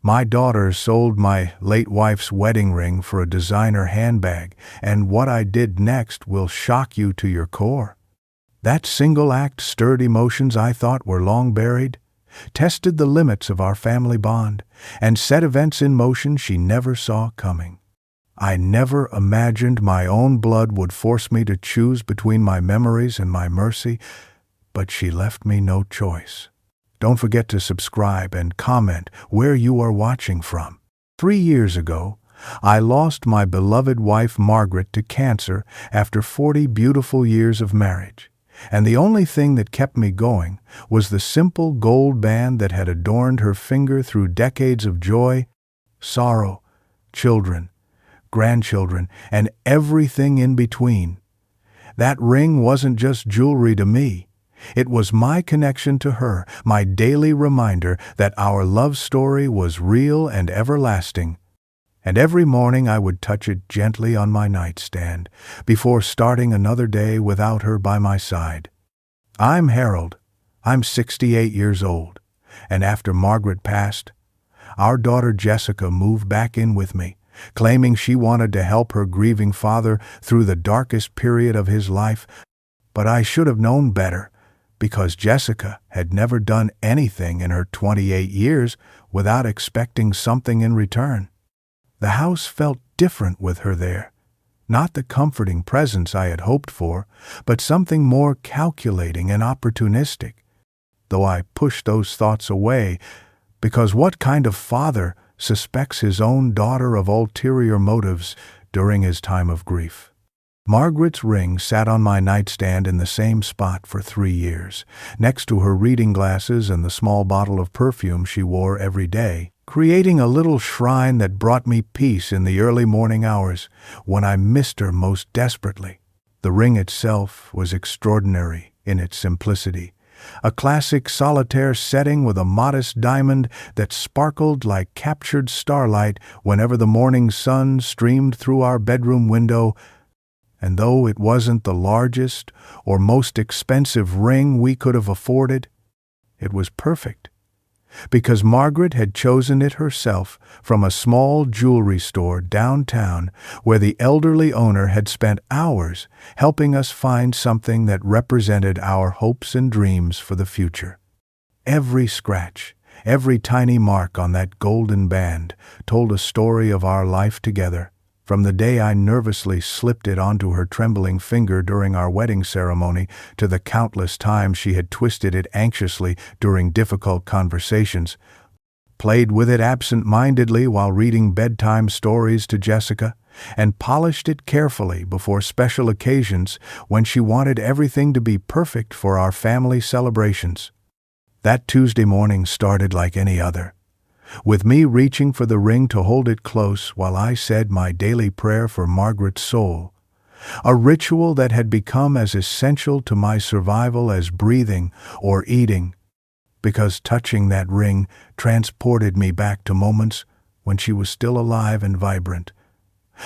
My daughter sold my late wife's wedding ring for a designer handbag, and what I did next will shock you to your core. That single act stirred emotions I thought were long buried, tested the limits of our family bond, and set events in motion she never saw coming. I never imagined my own blood would force me to choose between my memories and my mercy, but she left me no choice. Don't forget to subscribe and comment where you are watching from. 3 years ago, I lost my beloved wife Margaret to cancer after 40 beautiful years of marriage, and the only thing that kept me going was the simple gold band that had adorned her finger through decades of joy, sorrow, children, grandchildren, and everything in between. That ring wasn't just jewelry to me. It was my connection to her, my daily reminder that our love story was real and everlasting. And every morning I would touch it gently on my nightstand before starting another day without her by my side. I'm Harold. I'm 68 years old, and after Margaret passed, our daughter Jessica moved back in with me, claiming she wanted to help her grieving father through the darkest period of his life. But I should have known better, because Jessica had never done anything in her 28 years without expecting something in return. The house felt different with her there. Not the comforting presence I had hoped for, but something more calculating and opportunistic. Though I pushed those thoughts away, because what kind of father suspects his own daughter of ulterior motives during his time of grief? Margaret's ring sat on my nightstand in the same spot for 3 years, next to her reading glasses and the small bottle of perfume she wore every day, creating a little shrine that brought me peace in the early morning hours when I missed her most desperately. The ring itself was extraordinary in its simplicity, a classic solitaire setting with a modest diamond that sparkled like captured starlight whenever the morning sun streamed through our bedroom window. And though it wasn't the largest or most expensive ring we could have afforded, it was perfect, because Margaret had chosen it herself from a small jewelry store downtown where the elderly owner had spent hours helping us find something that represented our hopes and dreams for the future. Every scratch, every tiny mark on that golden band told a story of our life together, from the day I nervously slipped it onto her trembling finger during our wedding ceremony to the countless times she had twisted it anxiously during difficult conversations, played with it absent-mindedly while reading bedtime stories to Jessica, and polished it carefully before special occasions when she wanted everything to be perfect for our family celebrations. That Tuesday morning started like any other, with me reaching for the ring to hold it close while I said my daily prayer for Margaret's soul, a ritual that had become as essential to my survival as breathing or eating, because touching that ring transported me back to moments when she was still alive and vibrant,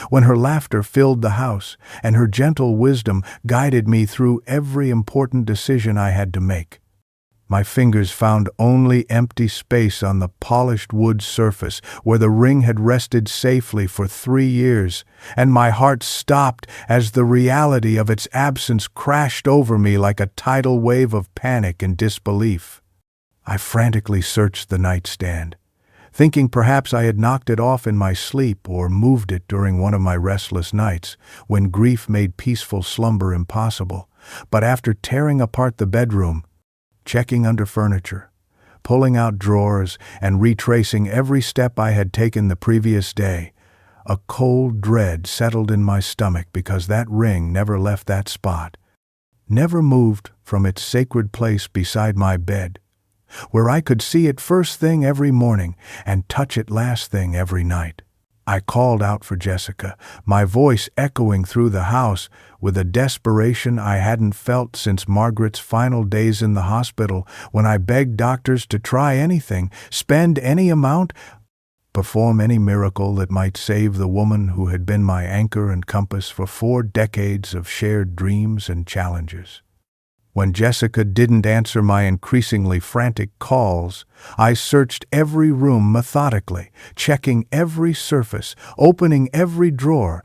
when her laughter filled the house and her gentle wisdom guided me through every important decision I had to make. My fingers found only empty space on the polished wood surface where the ring had rested safely for 3 years, and my heart stopped as the reality of its absence crashed over me like a tidal wave of panic and disbelief. I frantically searched the nightstand, thinking perhaps I had knocked it off in my sleep or moved it during one of my restless nights when grief made peaceful slumber impossible. But after tearing apart the bedroom, checking under furniture, pulling out drawers, and retracing every step I had taken the previous day, a cold dread settled in my stomach because that ring never left that spot, never moved from its sacred place beside my bed, where I could see it first thing every morning and touch it last thing every night. I called out for Jessica, my voice echoing through the house with a desperation I hadn't felt since Margaret's final days in the hospital, when I begged doctors to try anything, spend any amount, perform any miracle that might save the woman who had been my anchor and compass for 4 decades of shared dreams and challenges. When Jessica didn't answer my increasingly frantic calls, I searched every room methodically, checking every surface, opening every drawer,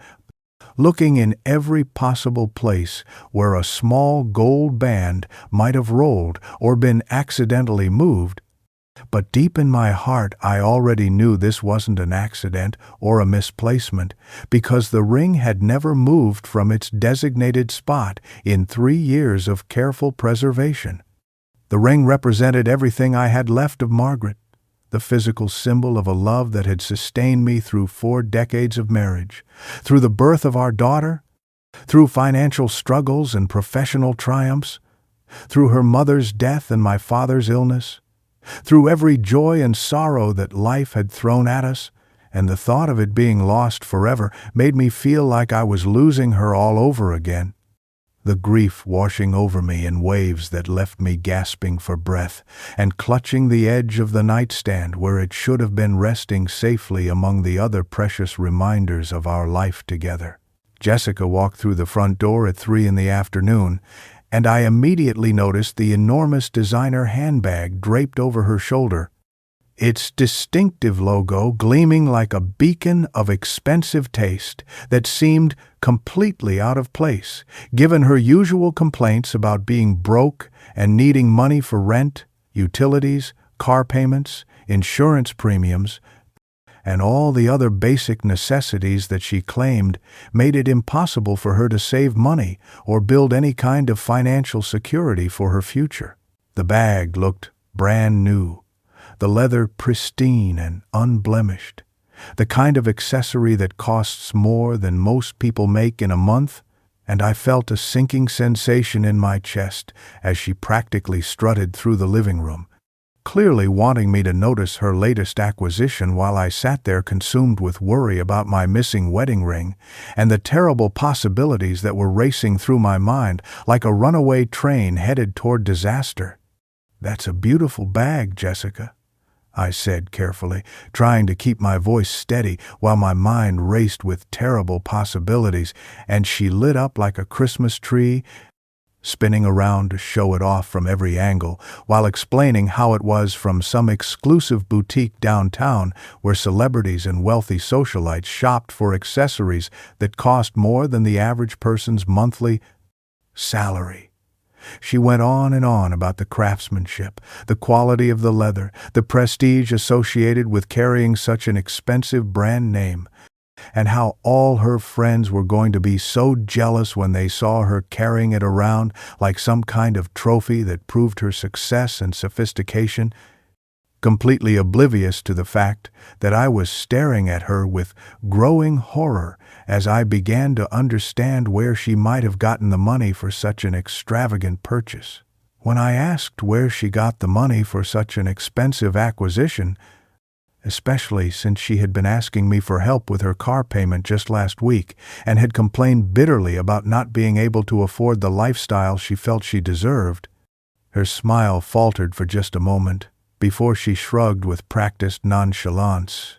looking in every possible place where a small gold band might have rolled or been accidentally moved. But deep in my heart, I already knew this wasn't an accident or a misplacement, because the ring had never moved from its designated spot in 3 years of careful preservation. The ring represented everything I had left of Margaret, the physical symbol of a love that had sustained me through 4 decades of marriage, through the birth of our daughter, through financial struggles and professional triumphs, through her mother's death and my father's illness, through every joy and sorrow that life had thrown at us, and the thought of it being lost forever made me feel like I was losing her all over again. The grief washing over me in waves that left me gasping for breath and clutching the edge of the nightstand where it should have been resting safely among the other precious reminders of our life together. Jessica walked through the front door at 3 in the afternoon, and I immediately noticed the enormous designer handbag draped over her shoulder, its distinctive logo gleaming like a beacon of expensive taste that seemed completely out of place, given her usual complaints about being broke and needing money for rent, utilities, car payments, insurance premiums, and all the other basic necessities that she claimed made it impossible for her to save money or build any kind of financial security for her future. The bag looked brand new, the leather pristine and unblemished, the kind of accessory that costs more than most people make in a month, and I felt a sinking sensation in my chest as she practically strutted through the living room, clearly wanting me to notice her latest acquisition while I sat there consumed with worry about my missing wedding ring and the terrible possibilities that were racing through my mind like a runaway train headed toward disaster. "That's a beautiful bag, Jessica," I said carefully, trying to keep my voice steady while my mind raced with terrible possibilities, and she lit up like a Christmas tree, spinning around to show it off from every angle, while explaining how it was from some exclusive boutique downtown where celebrities and wealthy socialites shopped for accessories that cost more than the average person's monthly salary. She went on and on about the craftsmanship, the quality of the leather, the prestige associated with carrying such an expensive brand name, and how all her friends were going to be so jealous when they saw her carrying it around like some kind of trophy that proved her success and sophistication, completely oblivious to the fact that I was staring at her with growing horror as I began to understand where she might have gotten the money for such an extravagant purchase. When I asked where she got the money for such an expensive acquisition, especially since she had been asking me for help with her car payment just last week and had complained bitterly about not being able to afford the lifestyle she felt she deserved, her smile faltered for just a moment before she shrugged with practiced nonchalance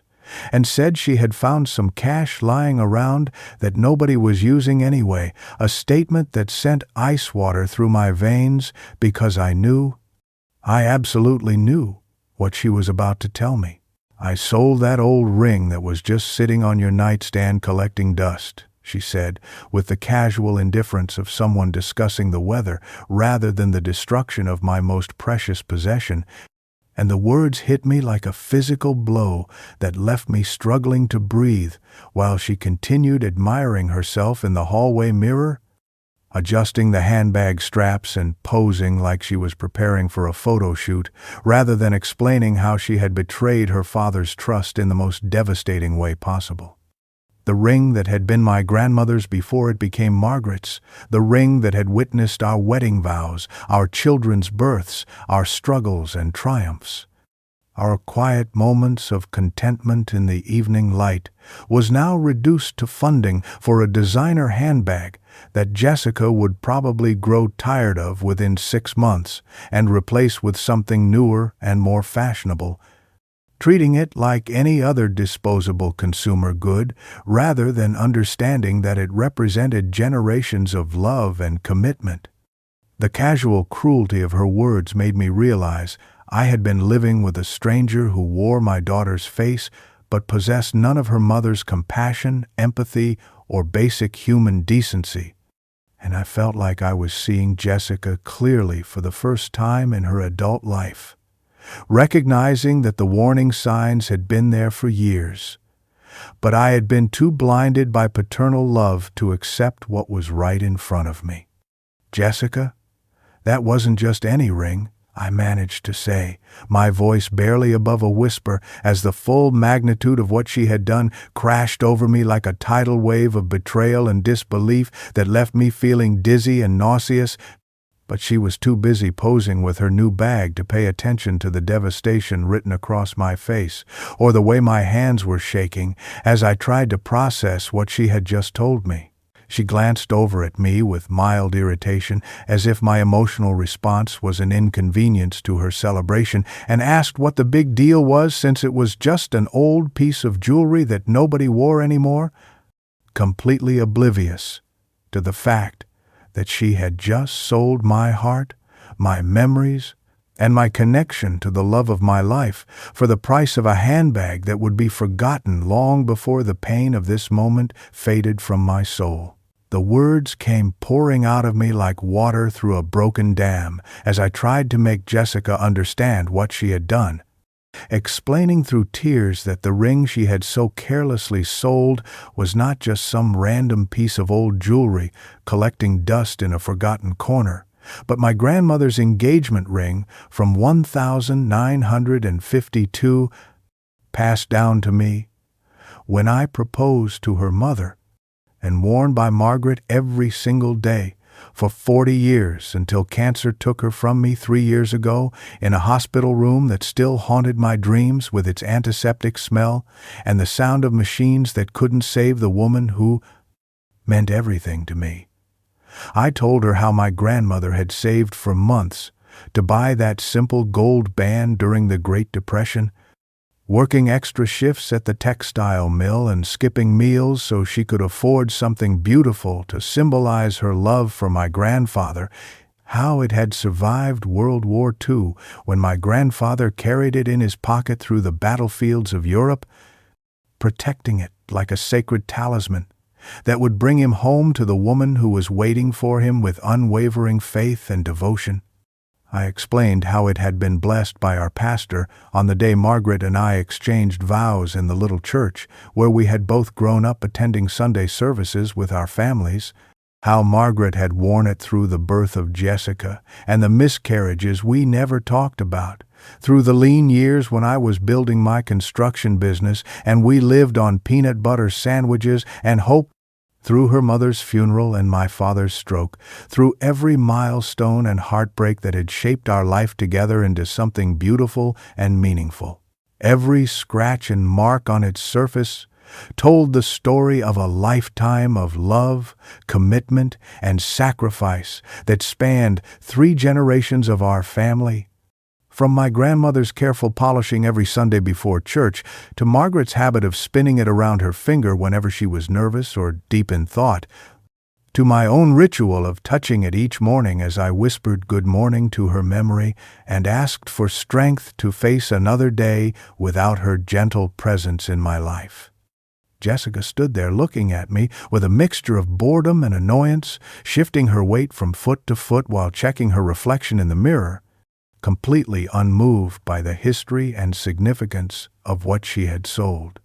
and said she had found some cash lying around that nobody was using anyway, a statement that sent ice water through my veins because I absolutely knew what she was about to tell me. "I sold that old ring that was just sitting on your nightstand collecting dust," she said, with the casual indifference of someone discussing the weather rather than the destruction of my most precious possession, and the words hit me like a physical blow that left me struggling to breathe while she continued admiring herself in the hallway mirror, adjusting the handbag straps and posing like she was preparing for a photo shoot, rather than explaining how she had betrayed her father's trust in the most devastating way possible. The ring that had been my grandmother's before it became Margaret's, the ring that had witnessed our wedding vows, our children's births, our struggles and triumphs, our quiet moments of contentment in the evening light, was now reduced to funding for a designer handbag that Jessica would probably grow tired of within 6 months and replace with something newer and more fashionable, treating it like any other disposable consumer good rather than understanding that it represented generations of love and commitment. The casual cruelty of her words made me realize I had been living with a stranger who wore my daughter's face but possessed none of her mother's compassion, empathy, or basic human decency. And I felt like I was seeing Jessica clearly for the first time in her adult life, recognizing that the warning signs had been there for years. But I had been too blinded by paternal love to accept what was right in front of me. "Jessica, that wasn't just any ring," I managed to say, my voice barely above a whisper, as the full magnitude of what she had done crashed over me like a tidal wave of betrayal and disbelief that left me feeling dizzy and nauseous. But she was too busy posing with her new bag to pay attention to the devastation written across my face, or the way my hands were shaking as I tried to process what she had just told me. She glanced over at me with mild irritation, as if my emotional response was an inconvenience to her celebration, and asked what the big deal was since it was just an old piece of jewelry that nobody wore anymore, completely oblivious to the fact that she had just sold my heart, my memories, and my connection to the love of my life for the price of a handbag that would be forgotten long before the pain of this moment faded from my soul. The words came pouring out of me like water through a broken dam as I tried to make Jessica understand what she had done, explaining through tears that the ring she had so carelessly sold was not just some random piece of old jewelry collecting dust in a forgotten corner, but my grandmother's engagement ring from 1952, passed down to me when I proposed to her mother, and worn by Margaret every single day for 40 years until cancer took her from me 3 years ago in a hospital room that still haunted my dreams with its antiseptic smell and the sound of machines that couldn't save the woman who meant everything to me. I told her how my grandmother had saved for months to buy that simple gold band during the Great Depression, working extra shifts at the textile mill and skipping meals so she could afford something beautiful to symbolize her love for my grandfather, how it had survived World War II when my grandfather carried it in his pocket through the battlefields of Europe, protecting it like a sacred talisman that would bring him home to the woman who was waiting for him with unwavering faith and devotion. I explained how it had been blessed by our pastor on the day Margaret and I exchanged vows in the little church where we had both grown up attending Sunday services with our families, how Margaret had worn it through the birth of Jessica and the miscarriages we never talked about, through the lean years when I was building my construction business and we lived on peanut butter sandwiches and hope, through her mother's funeral and my father's stroke, through every milestone and heartbreak that had shaped our life together into something beautiful and meaningful. Every scratch and mark on its surface told the story of a lifetime of love, commitment, and sacrifice that spanned 3 generations of our family. From my grandmother's careful polishing every Sunday before church to Margaret's habit of spinning it around her finger whenever she was nervous or deep in thought, to my own ritual of touching it each morning as I whispered good morning to her memory and asked for strength to face another day without her gentle presence in my life. Jessica stood there looking at me with a mixture of boredom and annoyance, shifting her weight from foot to foot while checking her reflection in the mirror, completely unmoved by the history and significance of what she had sold.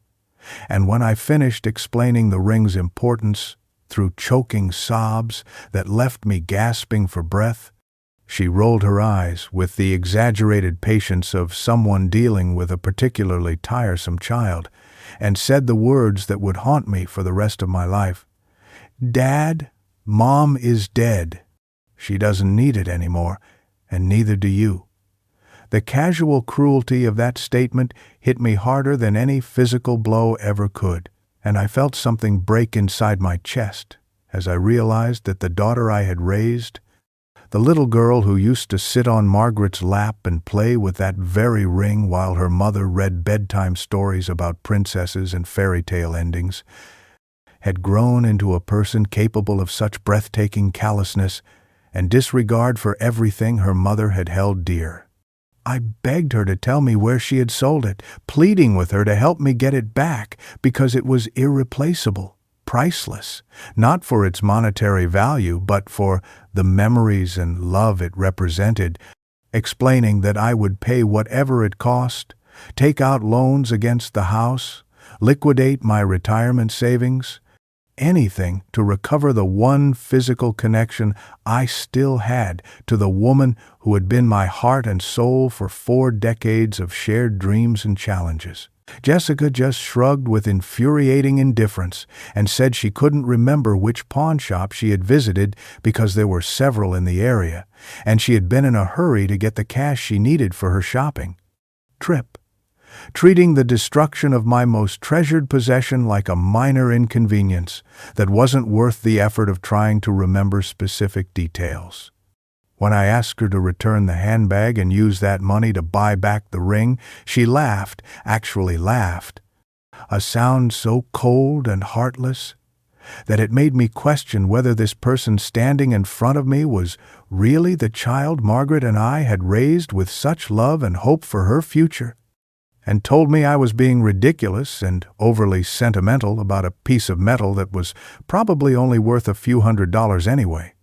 And when I finished explaining the ring's importance through choking sobs that left me gasping for breath, she rolled her eyes with the exaggerated patience of someone dealing with a particularly tiresome child and said the words that would haunt me for the rest of my life. "Dad, Mom is dead. She doesn't need it anymore, and neither do you." The casual cruelty of that statement hit me harder than any physical blow ever could, and I felt something break inside my chest as I realized that the daughter I had raised, the little girl who used to sit on Margaret's lap and play with that very ring while her mother read bedtime stories about princesses and fairy tale endings, had grown into a person capable of such breathtaking callousness and disregard for everything her mother had held dear. I begged her to tell me where she had sold it, pleading with her to help me get it back because it was irreplaceable, priceless, not for its monetary value, but for the memories and love it represented, explaining that I would pay whatever it cost, take out loans against the house, liquidate my retirement savings, anything to recover the one physical connection I still had to the woman who had been my heart and soul for 4 decades of shared dreams and challenges. Jessica just shrugged with infuriating indifference and said she couldn't remember which pawn shop she had visited because there were several in the area, and she had been in a hurry to get the cash she needed for her shopping trip, treating the destruction of my most treasured possession like a minor inconvenience that wasn't worth the effort of trying to remember specific details. When I asked her to return the handbag and use that money to buy back the ring, she laughed, actually laughed, a sound so cold and heartless that it made me question whether this person standing in front of me was really the child Margaret and I had raised with such love and hope for her future, and told me I was being ridiculous and overly sentimental about a piece of metal that was probably only worth a few $100s anyway.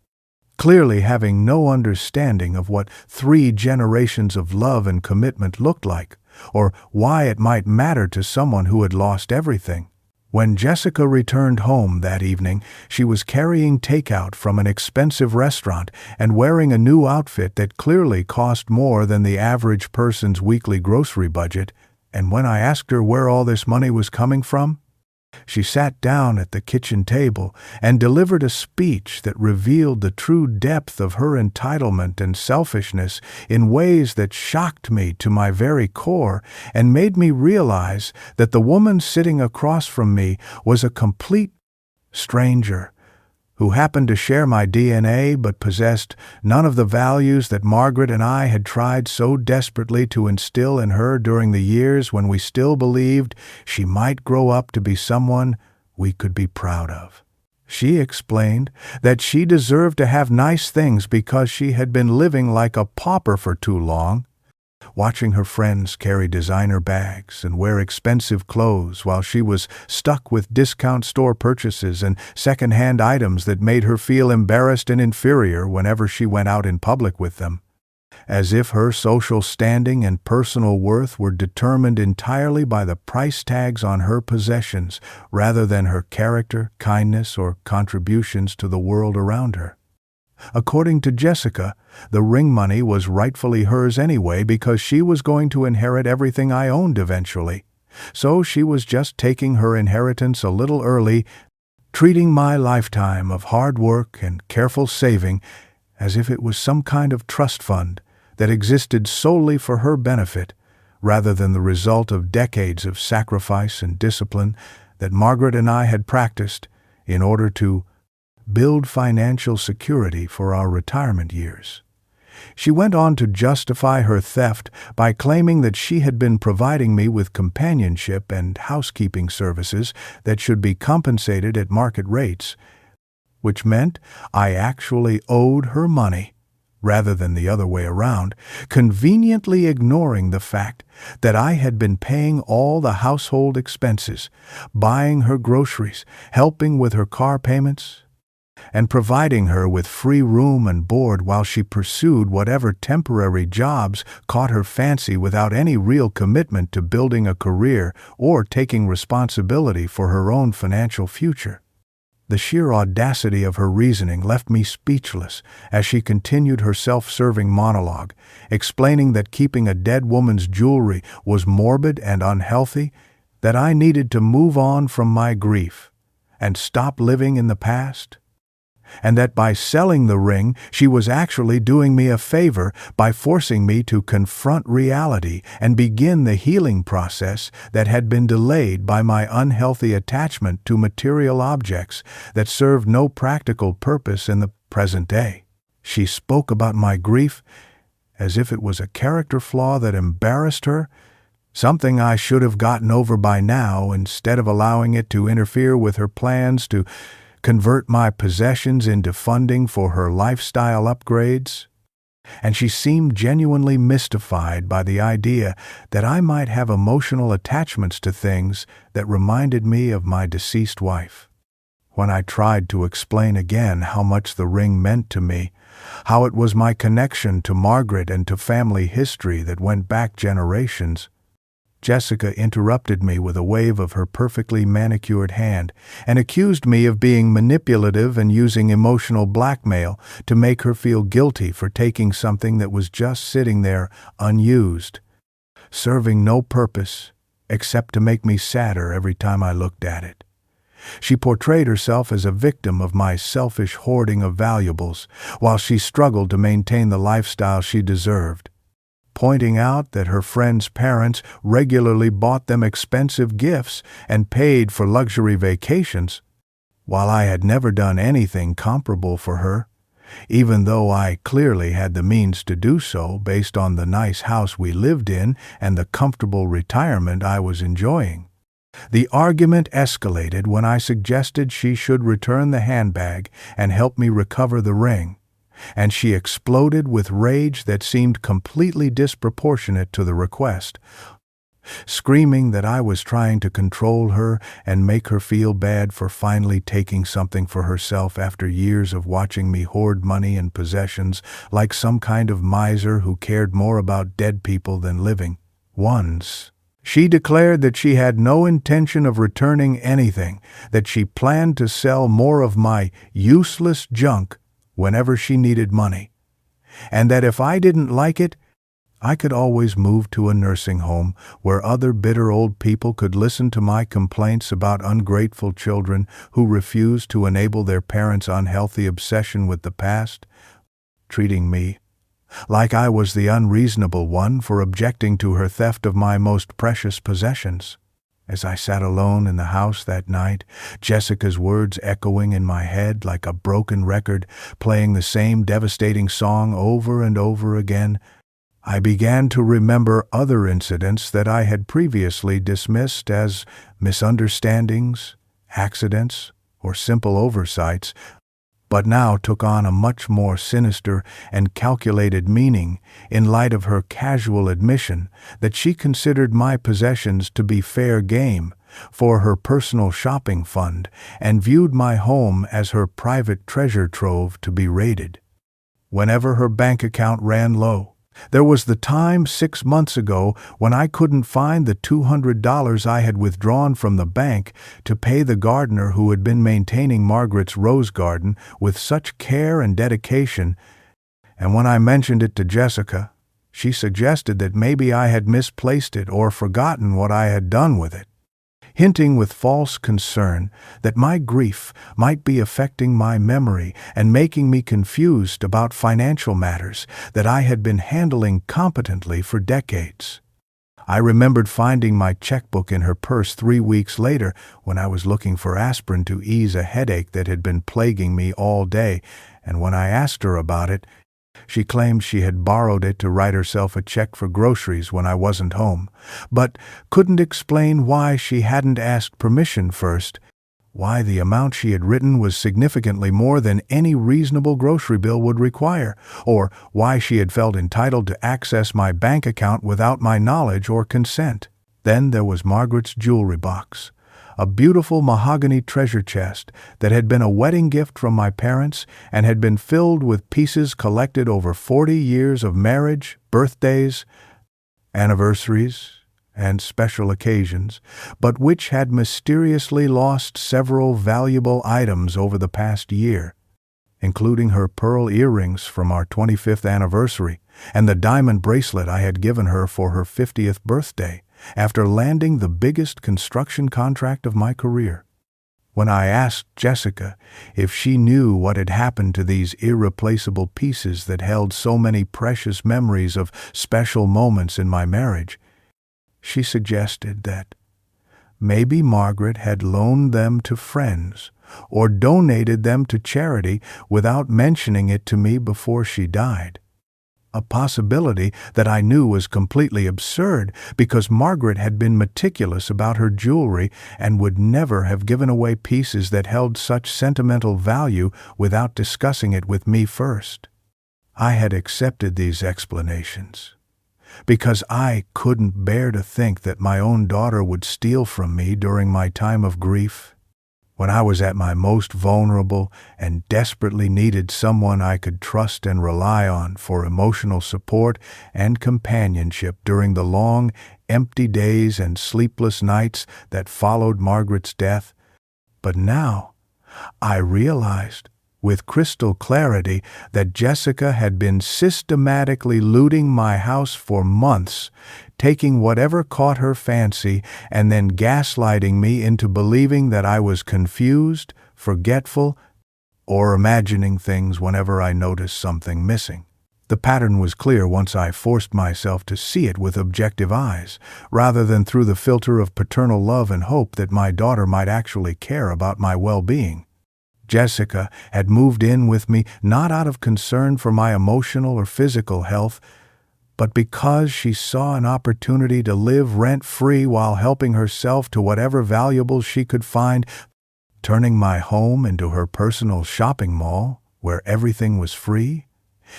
Clearly having no understanding of what 3 generations of love and commitment looked like, or why it might matter to someone who had lost everything. When Jessica returned home that evening, she was carrying takeout from an expensive restaurant and wearing a new outfit that clearly cost more than the average person's weekly grocery budget, and when I asked her where all this money was coming from, she sat down at the kitchen table and delivered a speech that revealed the true depth of her entitlement and selfishness in ways that shocked me to my very core and made me realize that the woman sitting across from me was a complete stranger who happened to share my DNA but possessed none of the values that Margaret and I had tried so desperately to instill in her during the years when we still believed she might grow up to be someone we could be proud of. She explained that she deserved to have nice things because she had been living like a pauper for too long, watching her friends carry designer bags and wear expensive clothes while she was stuck with discount store purchases and second-hand items that made her feel embarrassed and inferior whenever she went out in public with them, as if her social standing and personal worth were determined entirely by the price tags on her possessions rather than her character, kindness, or contributions to the world around her. According to Jessica, the ring money was rightfully hers anyway because she was going to inherit everything I owned eventually. So she was just taking her inheritance a little early, treating my lifetime of hard work and careful saving as if it was some kind of trust fund that existed solely for her benefit, rather than the result of decades of sacrifice and discipline that Margaret and I had practiced in order to build financial security for our retirement years. She went on to justify her theft by claiming that she had been providing me with companionship and housekeeping services that should be compensated at market rates, which meant I actually owed her money, rather than the other way around, conveniently ignoring the fact that I had been paying all the household expenses, buying her groceries, helping with her car payments, and providing her with free room and board while she pursued whatever temporary jobs caught her fancy without any real commitment to building a career or taking responsibility for her own financial future. The sheer audacity of her reasoning left me speechless as she continued her self-serving monologue, explaining that keeping a dead woman's jewelry was morbid and unhealthy, that I needed to move on from my grief and stop living in the past, and that by selling the ring she was actually doing me a favor by forcing me to confront reality and begin the healing process that had been delayed by my unhealthy attachment to material objects that served no practical purpose in the present day. She spoke about my grief as if it was a character flaw that embarrassed her, something I should have gotten over by now instead of allowing it to interfere with her plans to convert my possessions into funding for her lifestyle upgrades? And she seemed genuinely mystified by the idea that I might have emotional attachments to things that reminded me of my deceased wife. When I tried to explain again how much the ring meant to me, how it was my connection to Margaret and to family history that went back generations, Jessica interrupted me with a wave of her perfectly manicured hand and accused me of being manipulative and using emotional blackmail to make her feel guilty for taking something that was just sitting there unused, serving no purpose except to make me sadder every time I looked at it. She portrayed herself as a victim of my selfish hoarding of valuables while she struggled to maintain the lifestyle she deserved, pointing out that her friends' parents regularly bought them expensive gifts and paid for luxury vacations, while I had never done anything comparable for her, even though I clearly had the means to do so based on the nice house we lived in and the comfortable retirement I was enjoying. The argument escalated when I suggested she should return the handbag and help me recover the ring, and she exploded with rage that seemed completely disproportionate to the request, screaming that I was trying to control her and make her feel bad for finally taking something for herself after years of watching me hoard money and possessions like some kind of miser who cared more about dead people than living ones. She declared that she had no intention of returning anything, that she planned to sell more of my useless junk whenever she needed money, and that if I didn't like it, I could always move to a nursing home where other bitter old people could listen to my complaints about ungrateful children who refused to enable their parents' unhealthy obsession with the past, treating me like I was the unreasonable one for objecting to her theft of my most precious possessions. As I sat alone in the house that night, Jessica's words echoing in my head like a broken record, playing the same devastating song over and over again, I began to remember other incidents that I had previously dismissed as misunderstandings, accidents, or simple oversights, but now took on a much more sinister and calculated meaning in light of her casual admission that she considered my possessions to be fair game for her personal shopping fund and viewed my home as her private treasure trove to be raided whenever her bank account ran low. There was the time 6 months ago when I couldn't find the $200 I had withdrawn from the bank to pay the gardener who had been maintaining Margaret's rose garden with such care and dedication, and when I mentioned it to Jessica, she suggested that maybe I had misplaced it or forgotten what I had done with it, hinting with false concern that my grief might be affecting my memory and making me confused about financial matters that I had been handling competently for decades. I remembered finding my checkbook in her purse 3 weeks later when I was looking for aspirin to ease a headache that had been plaguing me all day, and when I asked her about it, she claimed she had borrowed it to write herself a check for groceries when I wasn't home, but couldn't explain why she hadn't asked permission first, why the amount she had written was significantly more than any reasonable grocery bill would require, or why she had felt entitled to access my bank account without my knowledge or consent. Then there was Margaret's jewelry box, a beautiful mahogany treasure chest that had been a wedding gift from my parents and had been filled with pieces collected over 40 years of marriage, birthdays, anniversaries, and special occasions, but which had mysteriously lost several valuable items over the past year, including her pearl earrings from our 25th anniversary and the diamond bracelet I had given her for her 50th birthday, after landing the biggest construction contract of my career. When I asked Jessica if she knew what had happened to these irreplaceable pieces that held so many precious memories of special moments in my marriage, she suggested that maybe Margaret had loaned them to friends or donated them to charity without mentioning it to me before she died. a possibility that I knew was completely absurd because Margaret had been meticulous about her jewelry and would never have given away pieces that held such sentimental value without discussing it with me first. I had accepted these explanations because I couldn't bear to think that my own daughter would steal from me during my time of grief, when I was at my most vulnerable and desperately needed someone I could trust and rely on for emotional support and companionship during the long, empty days and sleepless nights that followed Margaret's death. But now I realized with crystal clarity that Jessica had been systematically looting my house for months, taking whatever caught her fancy and then gaslighting me into believing that I was confused, forgetful, or imagining things whenever I noticed something missing. The pattern was clear once I forced myself to see it with objective eyes, rather than through the filter of paternal love and hope that my daughter might actually care about my well-being. Jessica had moved in with me not out of concern for my emotional or physical health, but because she saw an opportunity to live rent-free while helping herself to whatever valuables she could find, turning my home into her personal shopping mall where everything was free,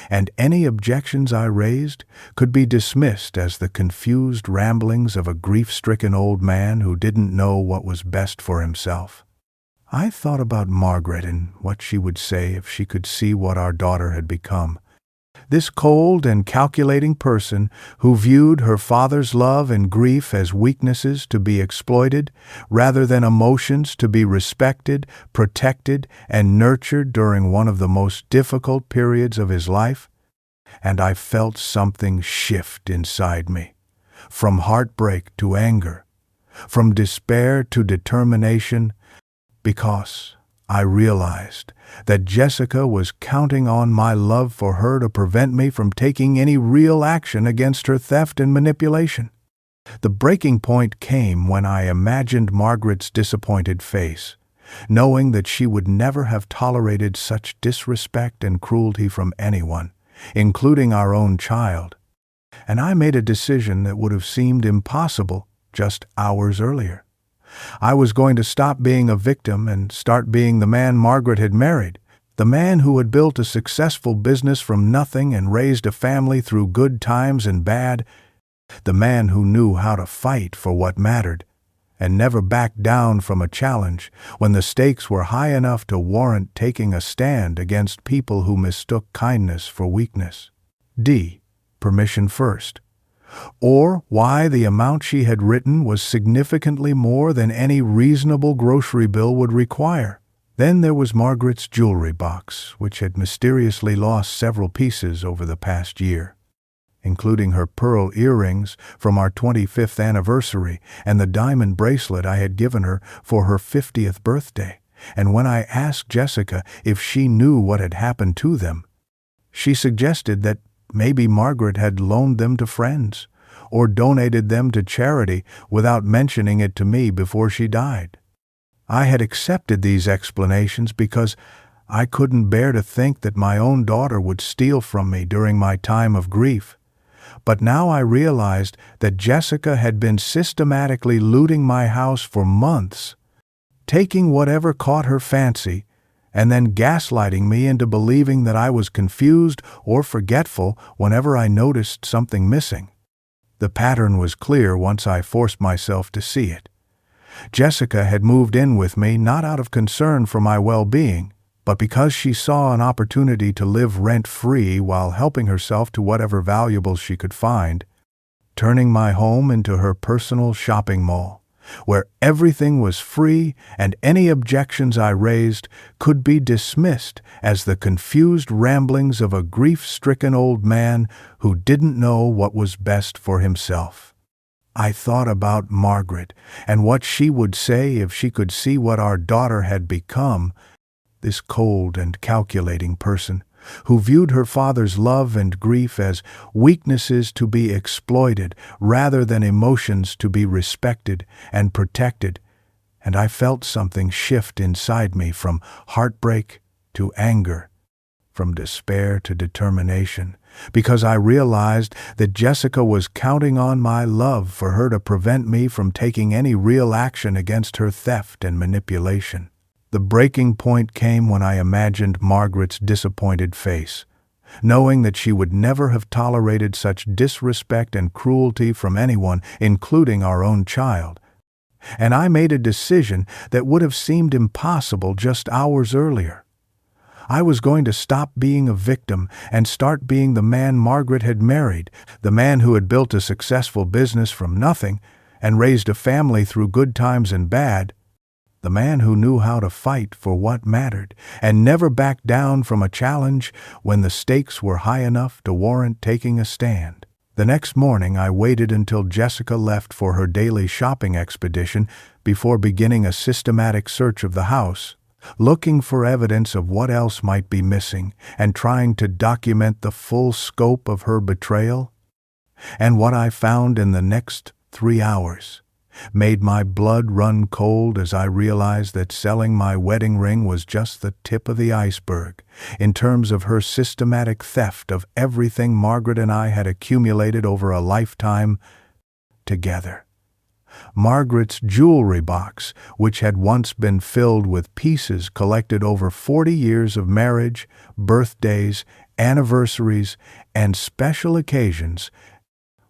and any objections I raised could be dismissed as the confused ramblings of a grief-stricken old man who didn't know what was best for himself. I thought about Margaret and what she would say if she could see what our daughter had become. This cold and calculating person who viewed her father's love and grief as weaknesses to be exploited, rather than emotions to be respected, protected, and nurtured during one of the most difficult periods of his life. And I felt something shift inside me, from heartbreak to anger, from despair to determination, because I realized that Jessica was counting on my love for her to prevent me from taking any real action against her theft and manipulation. The breaking point came when I imagined Margaret's disappointed face, knowing that she would never have tolerated such disrespect and cruelty from anyone, including our own child. And I made a decision that would have seemed impossible just hours earlier. I was going to stop being a victim and start being the man Margaret had married, the man who had built a successful business from nothing and raised a family through good times and bad, the man who knew how to fight for what mattered and never backed down from a challenge when the stakes were high enough to warrant taking a stand against people who mistook kindness for weakness. D. Permission first. Or why the amount she had written was significantly more than any reasonable grocery bill would require. Then there was Margaret's jewelry box, which had mysteriously lost several pieces over the past year, including her pearl earrings from our 25th anniversary and the diamond bracelet I had given her for her 50th birthday. And when I asked Jessica if she knew what had happened to them, she suggested that maybe Margaret had loaned them to friends or donated them to charity without mentioning it to me before she died. I had accepted these explanations because I couldn't bear to think that my own daughter would steal from me during my time of grief. But now I realized that Jessica had been systematically looting my house for months, taking whatever caught her fancy, and then gaslighting me into believing that I was confused or forgetful whenever I noticed something missing. The pattern was clear once I forced myself to see it. Jessica had moved in with me not out of concern for my well-being, but because she saw an opportunity to live rent-free while helping herself to whatever valuables she could find, turning my home into her personal shopping mall, where everything was free and any objections I raised could be dismissed as the confused ramblings of a grief-stricken old man who didn't know what was best for himself. I thought about Margaret and what she would say if she could see what our daughter had become, this cold and calculating person who viewed her father's love and grief as weaknesses to be exploited rather than emotions to be respected and protected, and I felt something shift inside me from heartbreak to anger, from despair to determination, because I realized that Jessica was counting on my love for her to prevent me from taking any real action against her theft and manipulation. The breaking point came when I imagined Margaret's disappointed face, knowing that she would never have tolerated such disrespect and cruelty from anyone, including our own child. And I made a decision that would have seemed impossible just hours earlier. I was going to stop being a victim and start being the man Margaret had married, the man who had built a successful business from nothing and raised a family through good times and bad, the man who knew how to fight for what mattered and never backed down from a challenge when the stakes were high enough to warrant taking a stand. The next morning, I waited until Jessica left for her daily shopping expedition before beginning a systematic search of the house, looking for evidence of what else might be missing and trying to document the full scope of her betrayal. And what I found in the next 3 hours made my blood run cold as I realized that selling my wedding ring was just the tip of the iceberg in terms of her systematic theft of everything Margaret and I had accumulated over a lifetime together. Margaret's jewelry box, which had once been filled with pieces collected over 40 years of marriage, birthdays, anniversaries, and special occasions,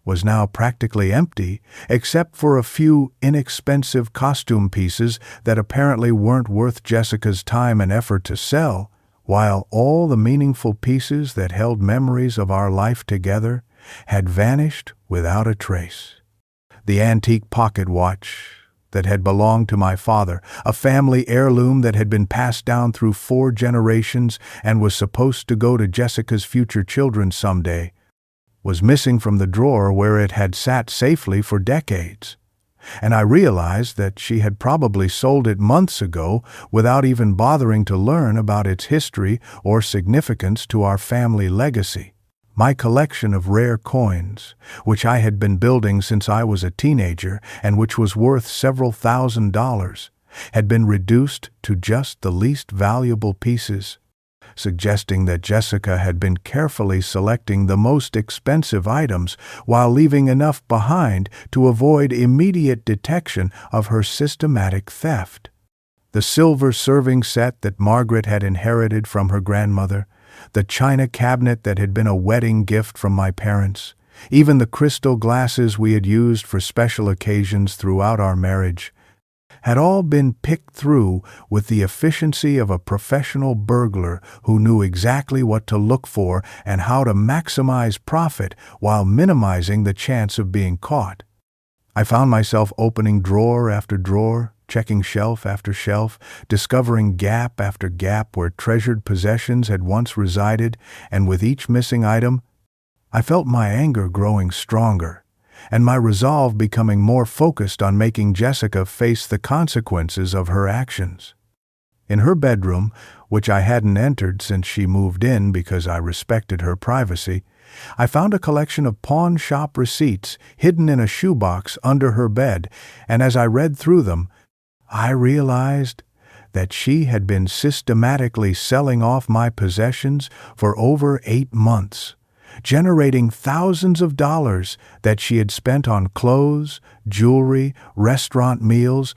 was now practically empty, except for a few inexpensive costume pieces that apparently weren't worth Jessica's time and effort to sell, while all the meaningful pieces that held memories of our life together had vanished without a trace. The antique pocket watch that had belonged to my father, a family heirloom that had been passed down through 4 generations and was supposed to go to Jessica's future children someday, was missing from the drawer where it had sat safely for decades. And I realized that she had probably sold it months ago without even bothering to learn about its history or significance to our family legacy. My collection of rare coins, which I had been building since I was a teenager and which was worth several $1,000s, had been reduced to just the least valuable pieces, suggesting that Jessica had been carefully selecting the most expensive items while leaving enough behind to avoid immediate detection of her systematic theft. The silver serving set that Margaret had inherited from her grandmother, the china cabinet that had been a wedding gift from my parents, even the crystal glasses we had used for special occasions throughout our marriage, had all been picked through with the efficiency of a professional burglar who knew exactly what to look for and how to maximize profit while minimizing the chance of being caught. I found myself opening drawer after drawer, checking shelf after shelf, discovering gap after gap where treasured possessions had once resided, and with each missing item, I felt my anger growing stronger, and my resolve becoming more focused on making Jessica face the consequences of her actions. In her bedroom, which I hadn't entered since she moved in because I respected her privacy, I found a collection of pawn shop receipts hidden in a shoebox under her bed, and as I read through them, I realized that she had been systematically selling off my possessions for over 8 months, generating thousands of dollars that she had spent on clothes, jewelry, restaurant meals,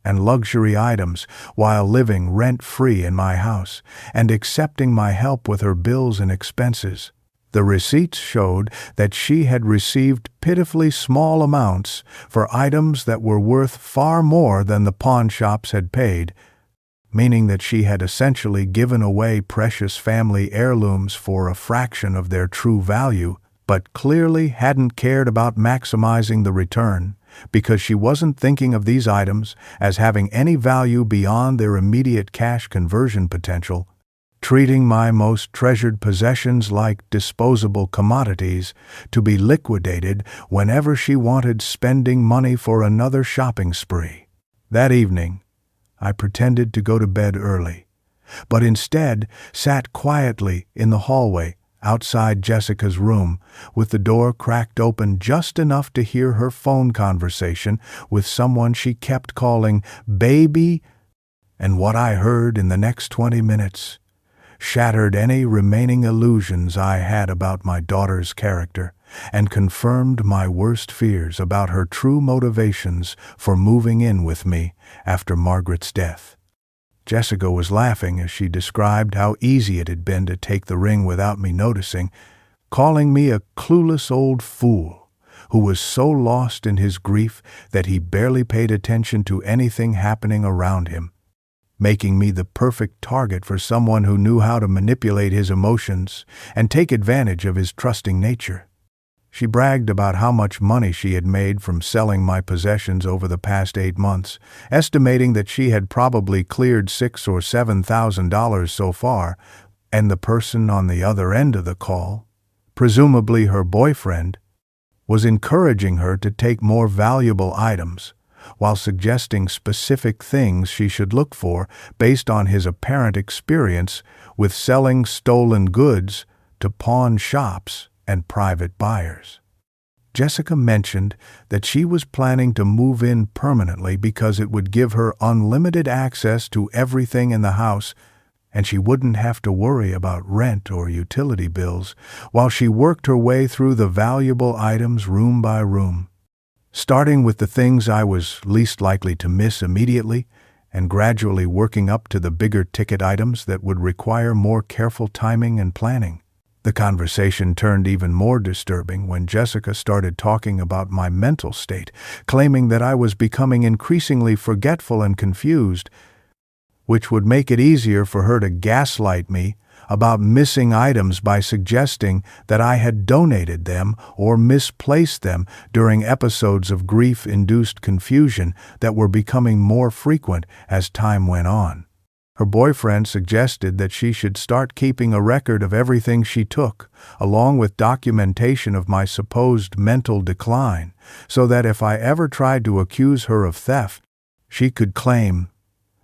and luxury items while living rent-free in my house and accepting my help with her bills and expenses. The receipts showed that she had received pitifully small amounts for items that were worth far more than the pawn shops had paid, meaning that she had essentially given away precious family heirlooms for a fraction of their true value, but clearly hadn't cared about maximizing the return because she wasn't thinking of these items as having any value beyond their immediate cash conversion potential, treating my most treasured possessions like disposable commodities to be liquidated whenever she wanted spending money for another shopping spree. That evening, I pretended to go to bed early, but instead sat quietly in the hallway outside Jessica's room with the door cracked open just enough to hear her phone conversation with someone she kept calling baby, and what I heard in the next 20 minutes shattered any remaining illusions I had about my daughter's character, and confirmed my worst fears about her true motivations for moving in with me after Margaret's death. Jessica was laughing as she described how easy it had been to take the ring without me noticing, calling me a clueless old fool who was so lost in his grief that he barely paid attention to anything happening around him, making me the perfect target for someone who knew how to manipulate his emotions and take advantage of his trusting nature. She bragged about how much money she had made from selling my possessions over the past 8 months, estimating that she had probably cleared $6,000 or $7,000 so far, and the person on the other end of the call, presumably her boyfriend, was encouraging her to take more valuable items, while suggesting specific things she should look for based on his apparent experience with selling stolen goods to pawn shops and private buyers. Jessica mentioned that she was planning to move in permanently because it would give her unlimited access to everything in the house, and she wouldn't have to worry about rent or utility bills while she worked her way through the valuable items room by room, starting with the things I was least likely to miss immediately and gradually working up to the bigger ticket items that would require more careful timing and planning. The conversation turned even more disturbing when Jessica started talking about my mental state, claiming that I was becoming increasingly forgetful and confused, which would make it easier for her to gaslight me about missing items by suggesting that I had donated them or misplaced them during episodes of grief-induced confusion that were becoming more frequent as time went on. Her boyfriend suggested that she should start keeping a record of everything she took, along with documentation of my supposed mental decline, so that if I ever tried to accuse her of theft, she could claim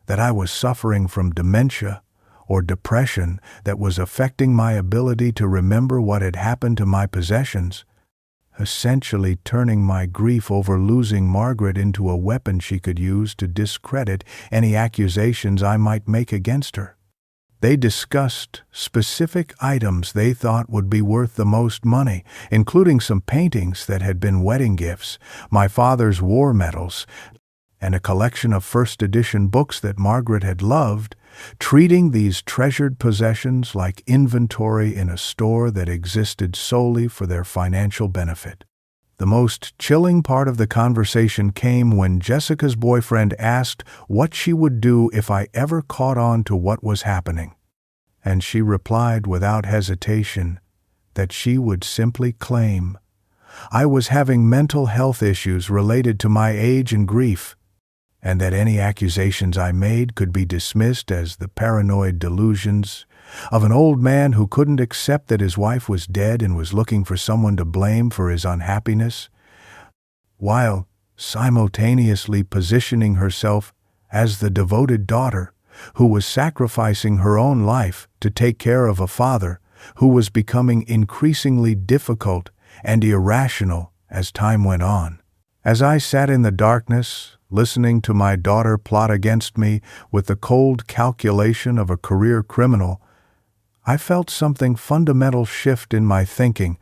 that I was suffering from dementia or depression that was affecting my ability to remember what had happened to my possessions, essentially turning my grief over losing Margaret into a weapon she could use to discredit any accusations I might make against her. They discussed specific items they thought would be worth the most money, including some paintings that had been wedding gifts, my father's war medals, and a collection of first-edition books that Margaret had loved, treating these treasured possessions like inventory in a store that existed solely for their financial benefit. The most chilling part of the conversation came when Jessica's boyfriend asked what she would do if I ever caught on to what was happening, and she replied without hesitation that she would simply claim I was having mental health issues related to my age and grief, and that any accusations I made could be dismissed as the paranoid delusions of an old man who couldn't accept that his wife was dead and was looking for someone to blame for his unhappiness, while simultaneously positioning herself as the devoted daughter who was sacrificing her own life to take care of a father who was becoming increasingly difficult and irrational as time went on. As I sat in the darkness, listening to my daughter plot against me with the cold calculation of a career criminal, I felt something fundamental shift in my thinking,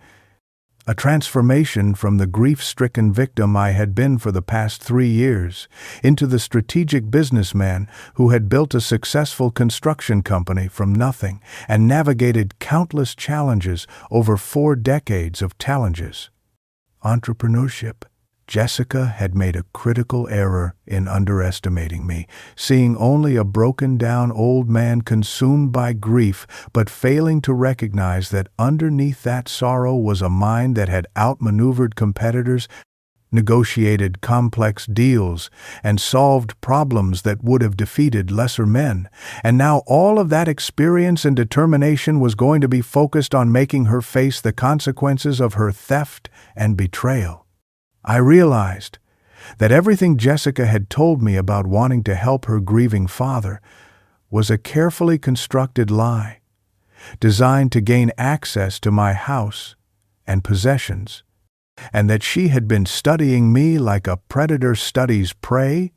a transformation from the grief-stricken victim I had been for the past 3 years into the strategic businessman who had built a successful construction company from nothing and navigated countless challenges over 4 decades of challenges. Entrepreneurship. Jessica had made a critical error in underestimating me, seeing only a broken-down old man consumed by grief, but failing to recognize that underneath that sorrow was a mind that had outmaneuvered competitors, negotiated complex deals, and solved problems that would have defeated lesser men. And now all of that experience and determination was going to be focused on making her face the consequences of her theft and betrayal. I realized that everything Jessica had told me about wanting to help her grieving father was a carefully constructed lie, designed to gain access to my house and possessions, and that she had been studying me like a predator studies prey,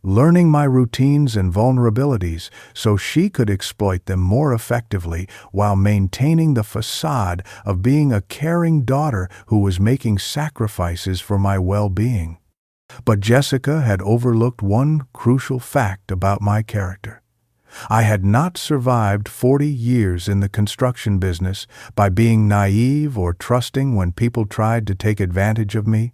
learning my routines and vulnerabilities so she could exploit them more effectively while maintaining the facade of being a caring daughter who was making sacrifices for my well-being. But Jessica had overlooked one crucial fact about my character. I had not survived 40 years in the construction business by being naive or trusting when people tried to take advantage of me.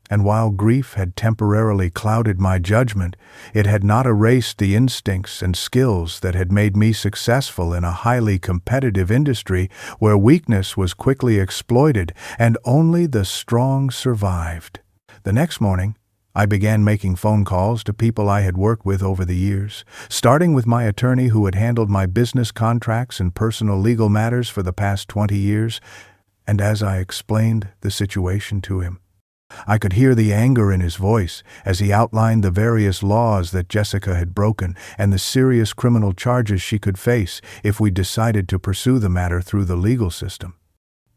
And while grief had temporarily clouded my judgment, it had not erased the instincts and skills that had made me successful in a highly competitive industry where weakness was quickly exploited and only the strong survived. The next morning, I began making phone calls to people I had worked with over the years, starting with my attorney who had handled my business contracts and personal legal matters for the past 20 years, and as I explained the situation to him, I could hear the anger in his voice as he outlined the various laws that Jessica had broken and the serious criminal charges she could face if we decided to pursue the matter through the legal system.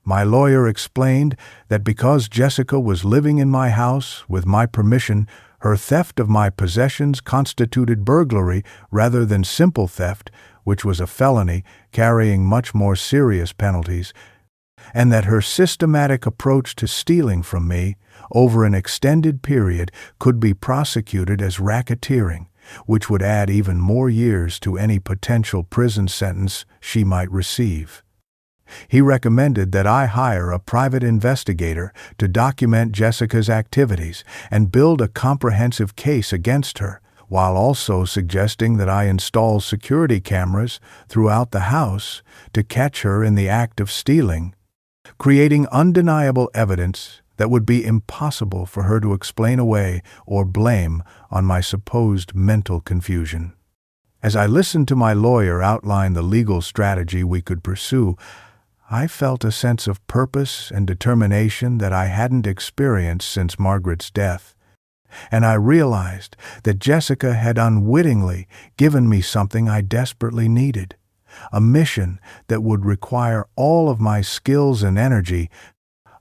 My lawyer explained that because Jessica was living in my house with my permission, her theft of my possessions constituted burglary rather than simple theft, which was a felony carrying much more serious penalties, and that her systematic approach to stealing from me over an extended period could be prosecuted as racketeering, which would add even more years to any potential prison sentence she might receive. He recommended that I hire a private investigator to document Jessica's activities and build a comprehensive case against her, while also suggesting that I install security cameras throughout the house to catch her in the act of stealing, creating undeniable evidence that would be impossible for her to explain away or blame on my supposed mental confusion. As I listened to my lawyer outline the legal strategy we could pursue, I felt a sense of purpose and determination that I hadn't experienced since Margaret's death, and I realized that Jessica had unwittingly given me something I desperately needed, a mission that would require all of my skills and energy,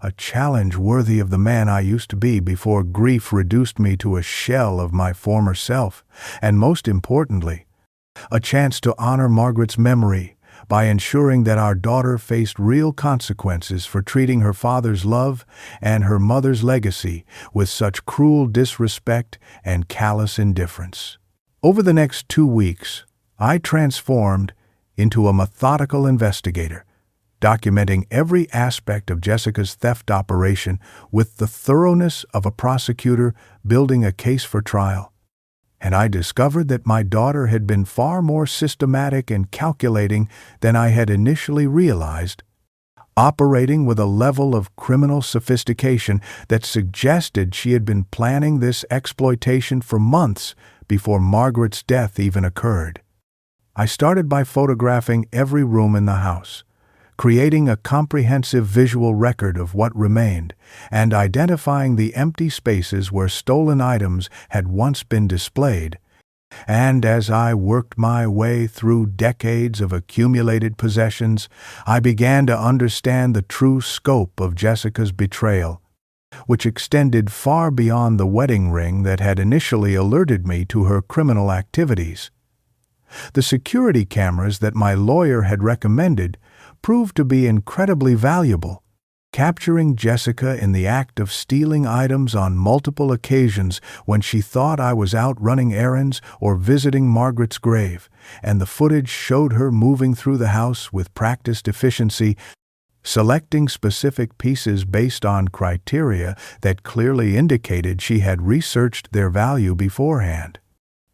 a challenge worthy of the man I used to be before grief reduced me to a shell of my former self, and most importantly, a chance to honor Margaret's memory by ensuring that our daughter faced real consequences for treating her father's love and her mother's legacy with such cruel disrespect and callous indifference. Over the next 2 weeks, I transformed into a methodical investigator, documenting every aspect of Jessica's theft operation with the thoroughness of a prosecutor building a case for trial. And I discovered that my daughter had been far more systematic and calculating than I had initially realized, operating with a level of criminal sophistication that suggested she had been planning this exploitation for months before Margaret's death even occurred. I started by photographing every room in the house, creating a comprehensive visual record of what remained, and identifying the empty spaces where stolen items had once been displayed. And as I worked my way through decades of accumulated possessions, I began to understand the true scope of Jessica's betrayal, which extended far beyond the wedding ring that had initially alerted me to her criminal activities. The security cameras that my lawyer had recommended proved to be incredibly valuable, capturing Jessica in the act of stealing items on multiple occasions when she thought I was out running errands or visiting Margaret's grave, and the footage showed her moving through the house with practiced efficiency, selecting specific pieces based on criteria that clearly indicated she had researched their value beforehand.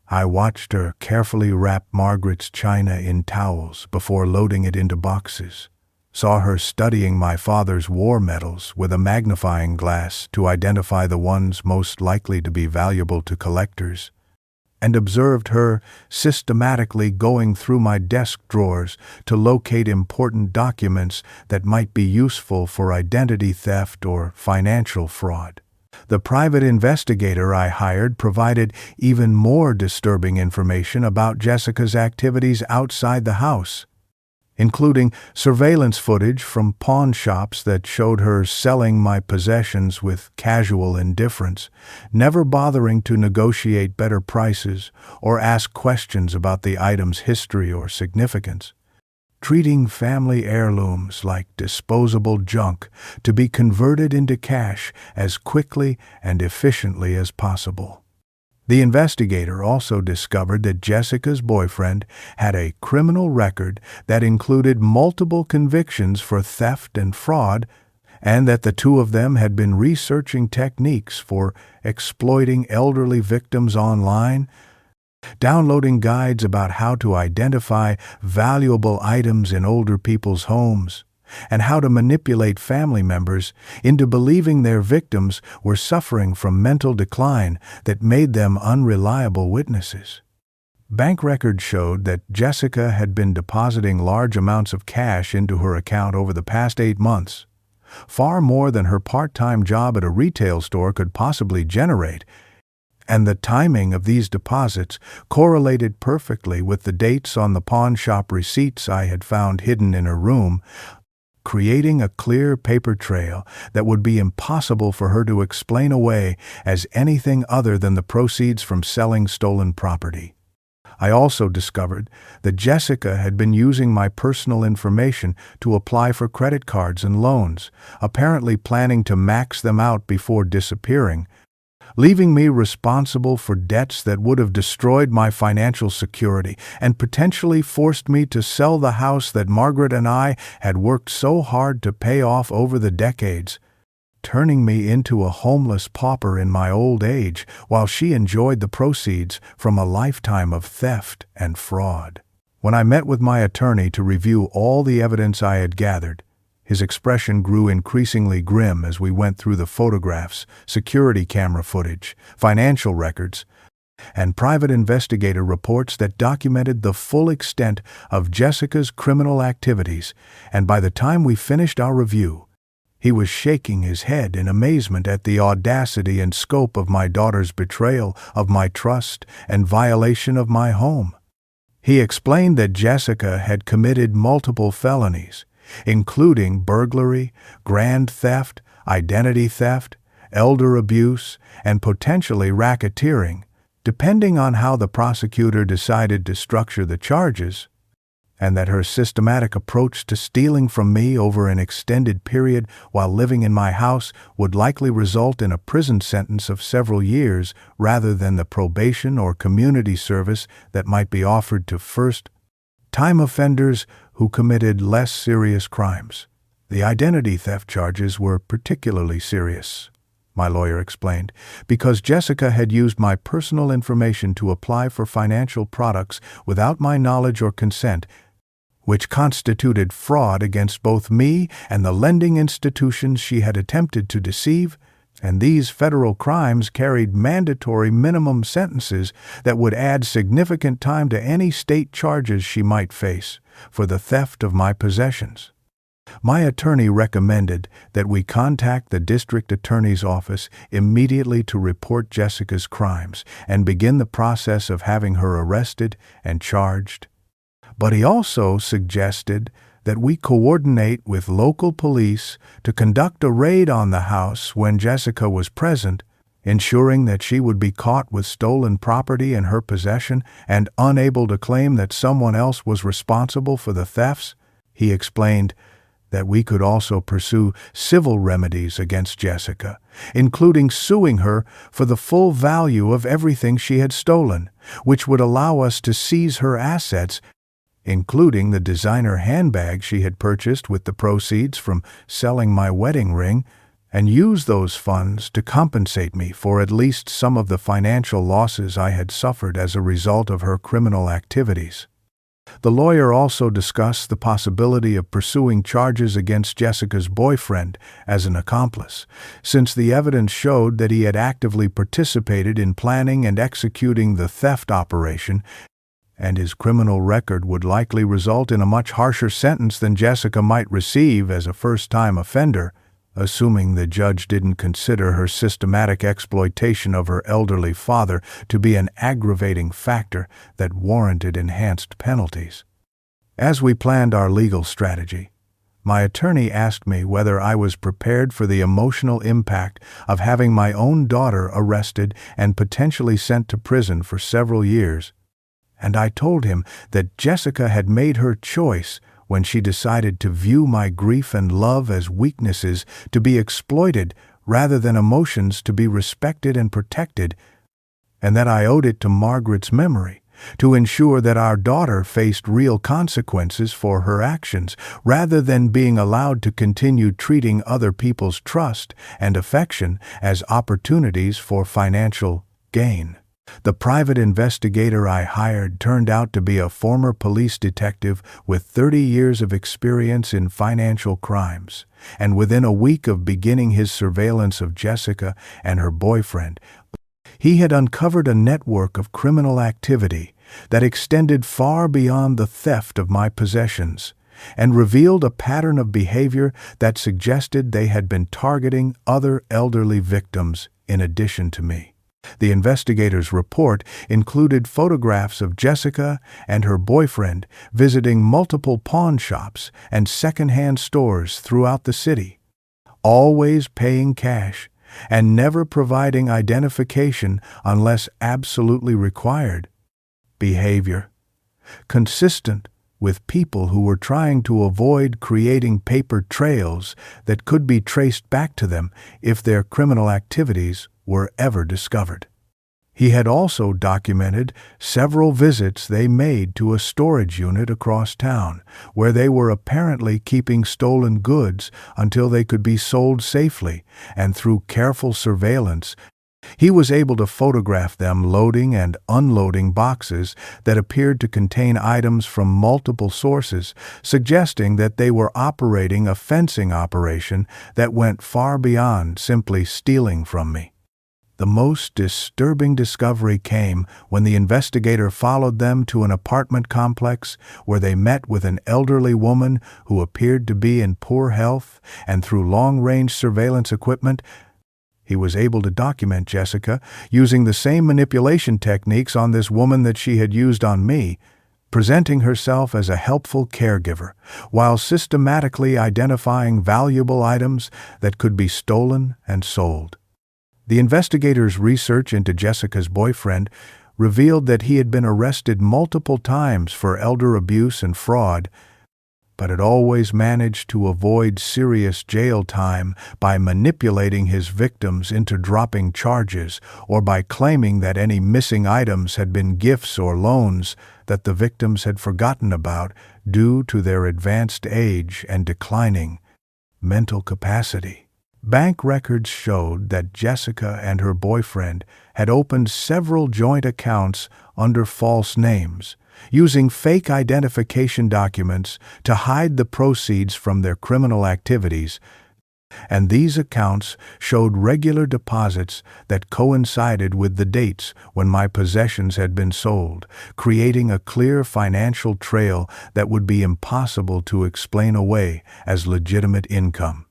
I watched her carefully wrap Margaret's china in towels before loading it into boxes, saw her studying my father's war medals with a magnifying glass to identify the ones most likely to be valuable to collectors, and observed her systematically going through my desk drawers to locate important documents that might be useful for identity theft or financial fraud. The private investigator I hired provided even more disturbing information about Jessica's activities outside the house. including surveillance footage from pawn shops that showed her selling my possessions with casual indifference, never bothering to negotiate better prices or ask questions about the item's history or significance, treating family heirlooms like disposable junk to be converted into cash as quickly and efficiently as possible. The investigator also discovered that Jessica's boyfriend had a criminal record that included multiple convictions for theft and fraud, and that the two of them had been researching techniques for exploiting elderly victims online, downloading guides about how to identify valuable items in older people's homes, and how to manipulate family members into believing their victims were suffering from mental decline that made them unreliable witnesses. Bank records showed that Jessica had been depositing large amounts of cash into her account over the past 8 months, far more than her part-time job at a retail store could possibly generate, and the timing of these deposits correlated perfectly with the dates on the pawn shop receipts I had found hidden in her room, creating a clear paper trail that would be impossible for her to explain away as anything other than the proceeds from selling stolen property. I also discovered that Jessica had been using my personal information to apply for credit cards and loans, apparently planning to max them out before disappearing, leaving me responsible for debts that would have destroyed my financial security and potentially forced me to sell the house that Margaret and I had worked so hard to pay off over the decades, turning me into a homeless pauper in my old age while she enjoyed the proceeds from a lifetime of theft and fraud. When I met with my attorney to review all the evidence I had gathered, his expression grew increasingly grim as we went through the photographs, security camera footage, financial records, and private investigator reports that documented the full extent of Jessica's criminal activities, and by the time we finished our review, he was shaking his head in amazement at the audacity and scope of my daughter's betrayal of my trust and violation of my home. He explained that Jessica had committed multiple felonies, including burglary, grand theft, identity theft, elder abuse, and potentially racketeering, depending on how the prosecutor decided to structure the charges, and that her systematic approach to stealing from me over an extended period while living in my house would likely result in a prison sentence of several years rather than the probation or community service that might be offered to first-time offenders who committed less serious crimes. The identity theft charges were particularly serious, my lawyer explained, because Jessica had used my personal information to apply for financial products without my knowledge or consent, which constituted fraud against both me and the lending institutions she had attempted to deceive, and these federal crimes carried mandatory minimum sentences that would add significant time to any state charges she might face for the theft of my possessions. My attorney recommended that we contact the district attorney's office immediately to report Jessica's crimes and begin the process of having her arrested and charged. But he also suggested that we coordinate with local police to conduct a raid on the house when Jessica was present, ensuring that she would be caught with stolen property in her possession and unable to claim that someone else was responsible for the thefts. He explained that we could also pursue civil remedies against Jessica, including suing her for the full value of everything she had stolen, which would allow us to seize her assets, including the designer handbag she had purchased with the proceeds from selling my wedding ring, and use those funds to compensate me for at least some of the financial losses I had suffered as a result of her criminal activities. The lawyer also discussed the possibility of pursuing charges against Jessica's boyfriend as an accomplice, since the evidence showed that he had actively participated in planning and executing the theft operation, and his criminal record would likely result in a much harsher sentence than Jessica might receive as a first-time offender, assuming the judge didn't consider her systematic exploitation of her elderly father to be an aggravating factor that warranted enhanced penalties. As we planned our legal strategy, my attorney asked me whether I was prepared for the emotional impact of having my own daughter arrested and potentially sent to prison for several years, and I told him that Jessica had made her choice when she decided to view my grief and love as weaknesses to be exploited rather than emotions to be respected and protected, and that I owed it to Margaret's memory to ensure that our daughter faced real consequences for her actions, rather than being allowed to continue treating other people's trust and affection as opportunities for financial gain. The private investigator I hired turned out to be a former police detective with 30 years of experience in financial crimes, and within a week of beginning his surveillance of Jessica and her boyfriend, he had uncovered a network of criminal activity that extended far beyond the theft of my possessions and revealed a pattern of behavior that suggested they had been targeting other elderly victims in addition to me. The investigator's report included photographs of Jessica and her boyfriend visiting multiple pawn shops and second-hand stores throughout the city, always paying cash and never providing identification unless absolutely required. Behavior consistent with people who were trying to avoid creating paper trails that could be traced back to them if their criminal activities were ever discovered. He had also documented several visits they made to a storage unit across town, where they were apparently keeping stolen goods until they could be sold safely, and through careful surveillance, he was able to photograph them loading and unloading boxes that appeared to contain items from multiple sources, suggesting that they were operating a fencing operation that went far beyond simply stealing from me. The most disturbing discovery came when the investigator followed them to an apartment complex where they met with an elderly woman who appeared to be in poor health, and through long-range surveillance equipment, he was able to document Jessica using the same manipulation techniques on this woman that she had used on me, presenting herself as a helpful caregiver, while systematically identifying valuable items that could be stolen and sold. The investigators' research into Jessica's boyfriend revealed that he had been arrested multiple times for elder abuse and fraud, but had always managed to avoid serious jail time by manipulating his victims into dropping charges or by claiming that any missing items had been gifts or loans that the victims had forgotten about due to their advanced age and declining mental capacity. Bank records showed that Jessica and her boyfriend had opened several joint accounts under false names, using fake identification documents to hide the proceeds from their criminal activities, and these accounts showed regular deposits that coincided with the dates when my possessions had been sold, creating a clear financial trail that would be impossible to explain away as legitimate income.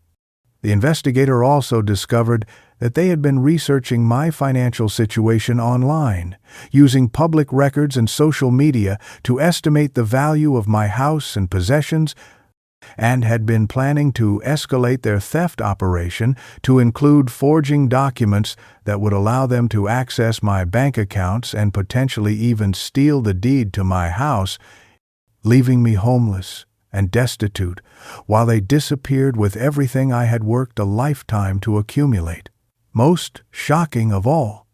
The investigator also discovered that they had been researching my financial situation online, using public records and social media to estimate the value of my house and possessions, and had been planning to escalate their theft operation to include forging documents that would allow them to access my bank accounts and potentially even steal the deed to my house, leaving me homeless and destitute, while they disappeared with everything I had worked a lifetime to accumulate. Most shocking of all,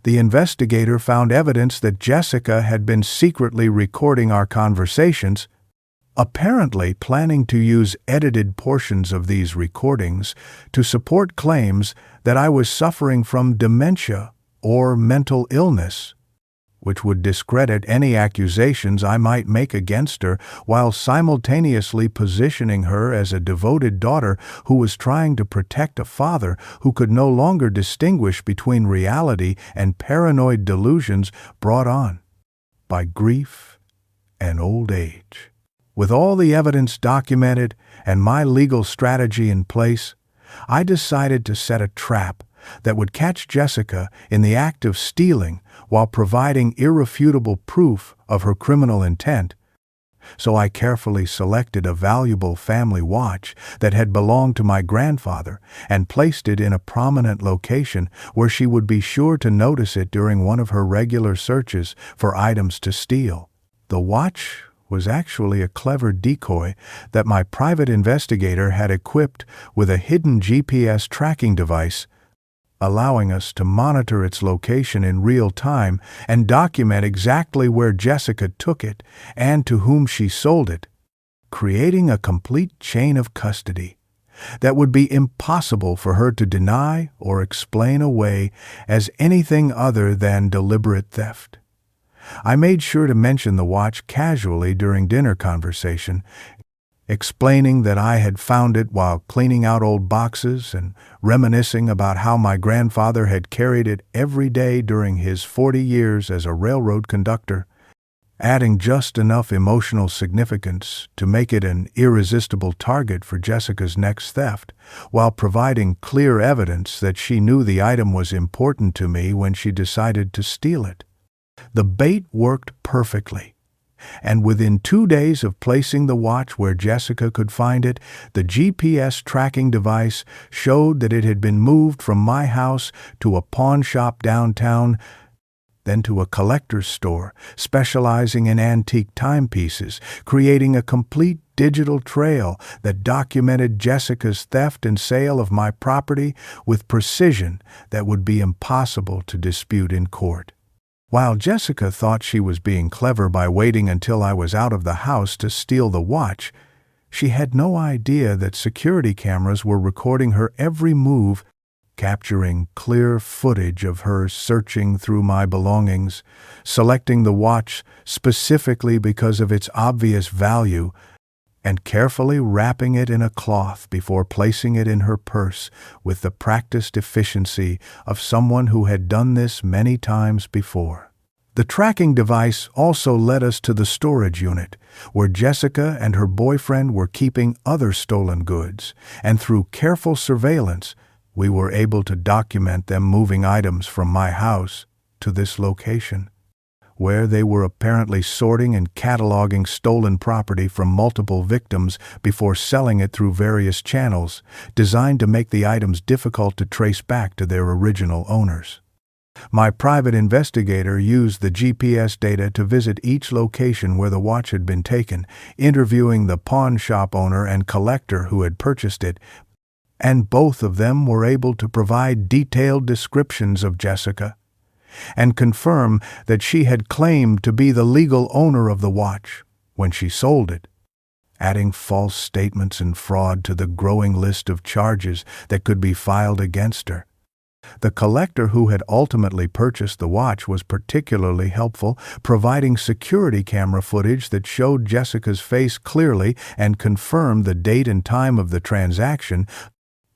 the investigator found evidence that Jessica had been secretly recording our conversations, apparently planning to use edited portions of these recordings to support claims that I was suffering from dementia or mental illness, which would discredit any accusations I might make against her, while simultaneously positioning her as a devoted daughter who was trying to protect a father who could no longer distinguish between reality and paranoid delusions brought on by grief and old age. With all the evidence documented and my legal strategy in place, I decided to set a trap that would catch Jessica in the act of stealing while providing irrefutable proof of her criminal intent, So I carefully selected a valuable family watch that had belonged to my grandfather and placed it in a prominent location where she would be sure to notice it during one of her regular searches for items to steal. The watch was actually a clever decoy that my private investigator had equipped with a hidden GPS tracking device, allowing us to monitor its location in real time and document exactly where Jessica took it and to whom she sold it, creating a complete chain of custody that would be impossible for her to deny or explain away as anything other than deliberate theft. I made sure to mention the watch casually during dinner conversation, explaining that I had found it while cleaning out old boxes and reminiscing about how my grandfather had carried it every day during his 40 years as a railroad conductor, adding just enough emotional significance to make it an irresistible target for Jessica's next theft, while providing clear evidence that she knew the item was important to me when she decided to steal it. The bait worked perfectly, and within 2 days of placing the watch where Jessica could find it, the GPS tracking device showed that it had been moved from my house to a pawn shop downtown, then to a collector's store specializing in antique timepieces, creating a complete digital trail that documented Jessica's theft and sale of my property with precision that would be impossible to dispute in court. While Jessica thought she was being clever by waiting until I was out of the house to steal the watch, she had no idea that security cameras were recording her every move, capturing clear footage of her searching through my belongings, selecting the watch specifically because of its obvious value, and carefully wrapping it in a cloth before placing it in her purse with the practiced efficiency of someone who had done this many times before. The tracking device also led us to the storage unit, where Jessica and her boyfriend were keeping other stolen goods, and through careful surveillance, we were able to document them moving items from my house to this location, where they were apparently sorting and cataloging stolen property from multiple victims before selling it through various channels, designed to make the items difficult to trace back to their original owners. My private investigator used the GPS data to visit each location where the watch had been taken, interviewing the pawn shop owner and collector who had purchased it, and both of them were able to provide detailed descriptions of Jessica and confirm that she had claimed to be the legal owner of the watch when she sold it, adding false statements and fraud to the growing list of charges that could be filed against her. The collector who had ultimately purchased the watch was particularly helpful, providing security camera footage that showed Jessica's face clearly and confirmed the date and time of the transaction,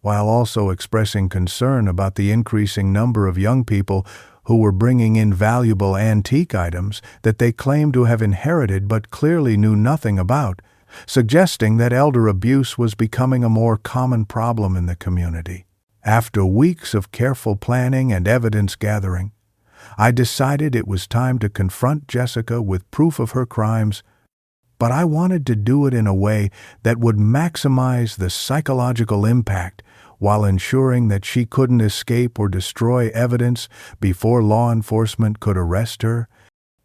while also expressing concern about the increasing number of young people who were bringing in valuable antique items that they claimed to have inherited but clearly knew nothing about, suggesting that elder abuse was becoming a more common problem in the community. After weeks of careful planning and evidence gathering, I decided it was time to confront Jessica with proof of her crimes, but I wanted to do it in a way that would maximize the psychological impact while ensuring that she couldn't escape or destroy evidence before law enforcement could arrest her.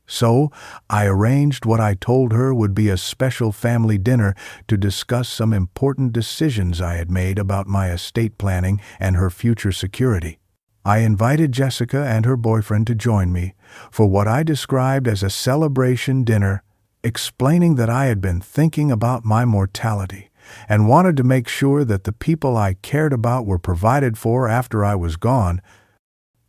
So, I arranged what I told her would be a special family dinner to discuss some important decisions I had made about my estate planning and her future security. I invited Jessica and her boyfriend to join me for what I described as a celebration dinner, explaining that I had been thinking about my mortality and wanted to make sure that the people I cared about were provided for after I was gone,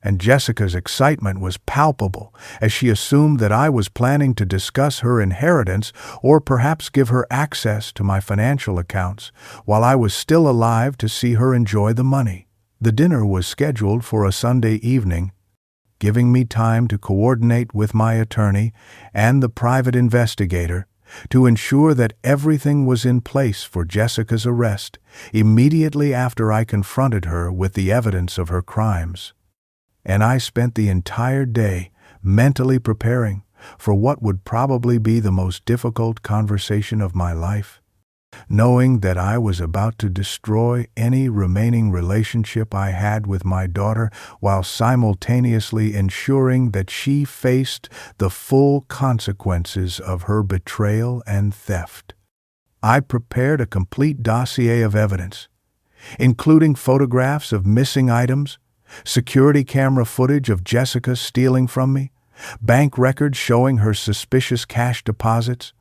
and Jessica's excitement was palpable as she assumed that I was planning to discuss her inheritance or perhaps give her access to my financial accounts while I was still alive to see her enjoy the money. The dinner was scheduled for a Sunday evening, giving me time to coordinate with my attorney and the private investigator to ensure that everything was in place for Jessica's arrest immediately after I confronted her with the evidence of her crimes. And I spent the entire day mentally preparing for what would probably be the most difficult conversation of my life. Knowing that I was about to destroy any remaining relationship I had with my daughter while simultaneously ensuring that she faced the full consequences of her betrayal and theft. I prepared a complete dossier of evidence, including photographs of missing items, security camera footage of Jessica stealing from me, bank records showing her suspicious cash deposits,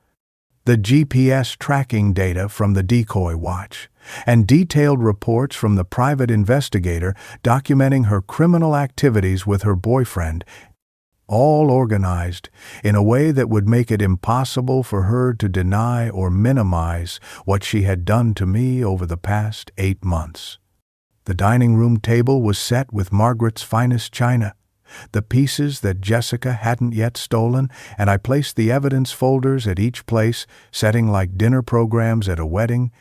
the GPS tracking data from the decoy watch, and detailed reports from the private investigator documenting her criminal activities with her boyfriend, all organized in a way that would make it impossible for her to deny or minimize what she had done to me over the past 8 months. The dining room table was set with Margaret's finest china, the pieces that Jessica hadn't yet stolen, and I placed the evidence folders at each place, setting like dinner programs at a wedding,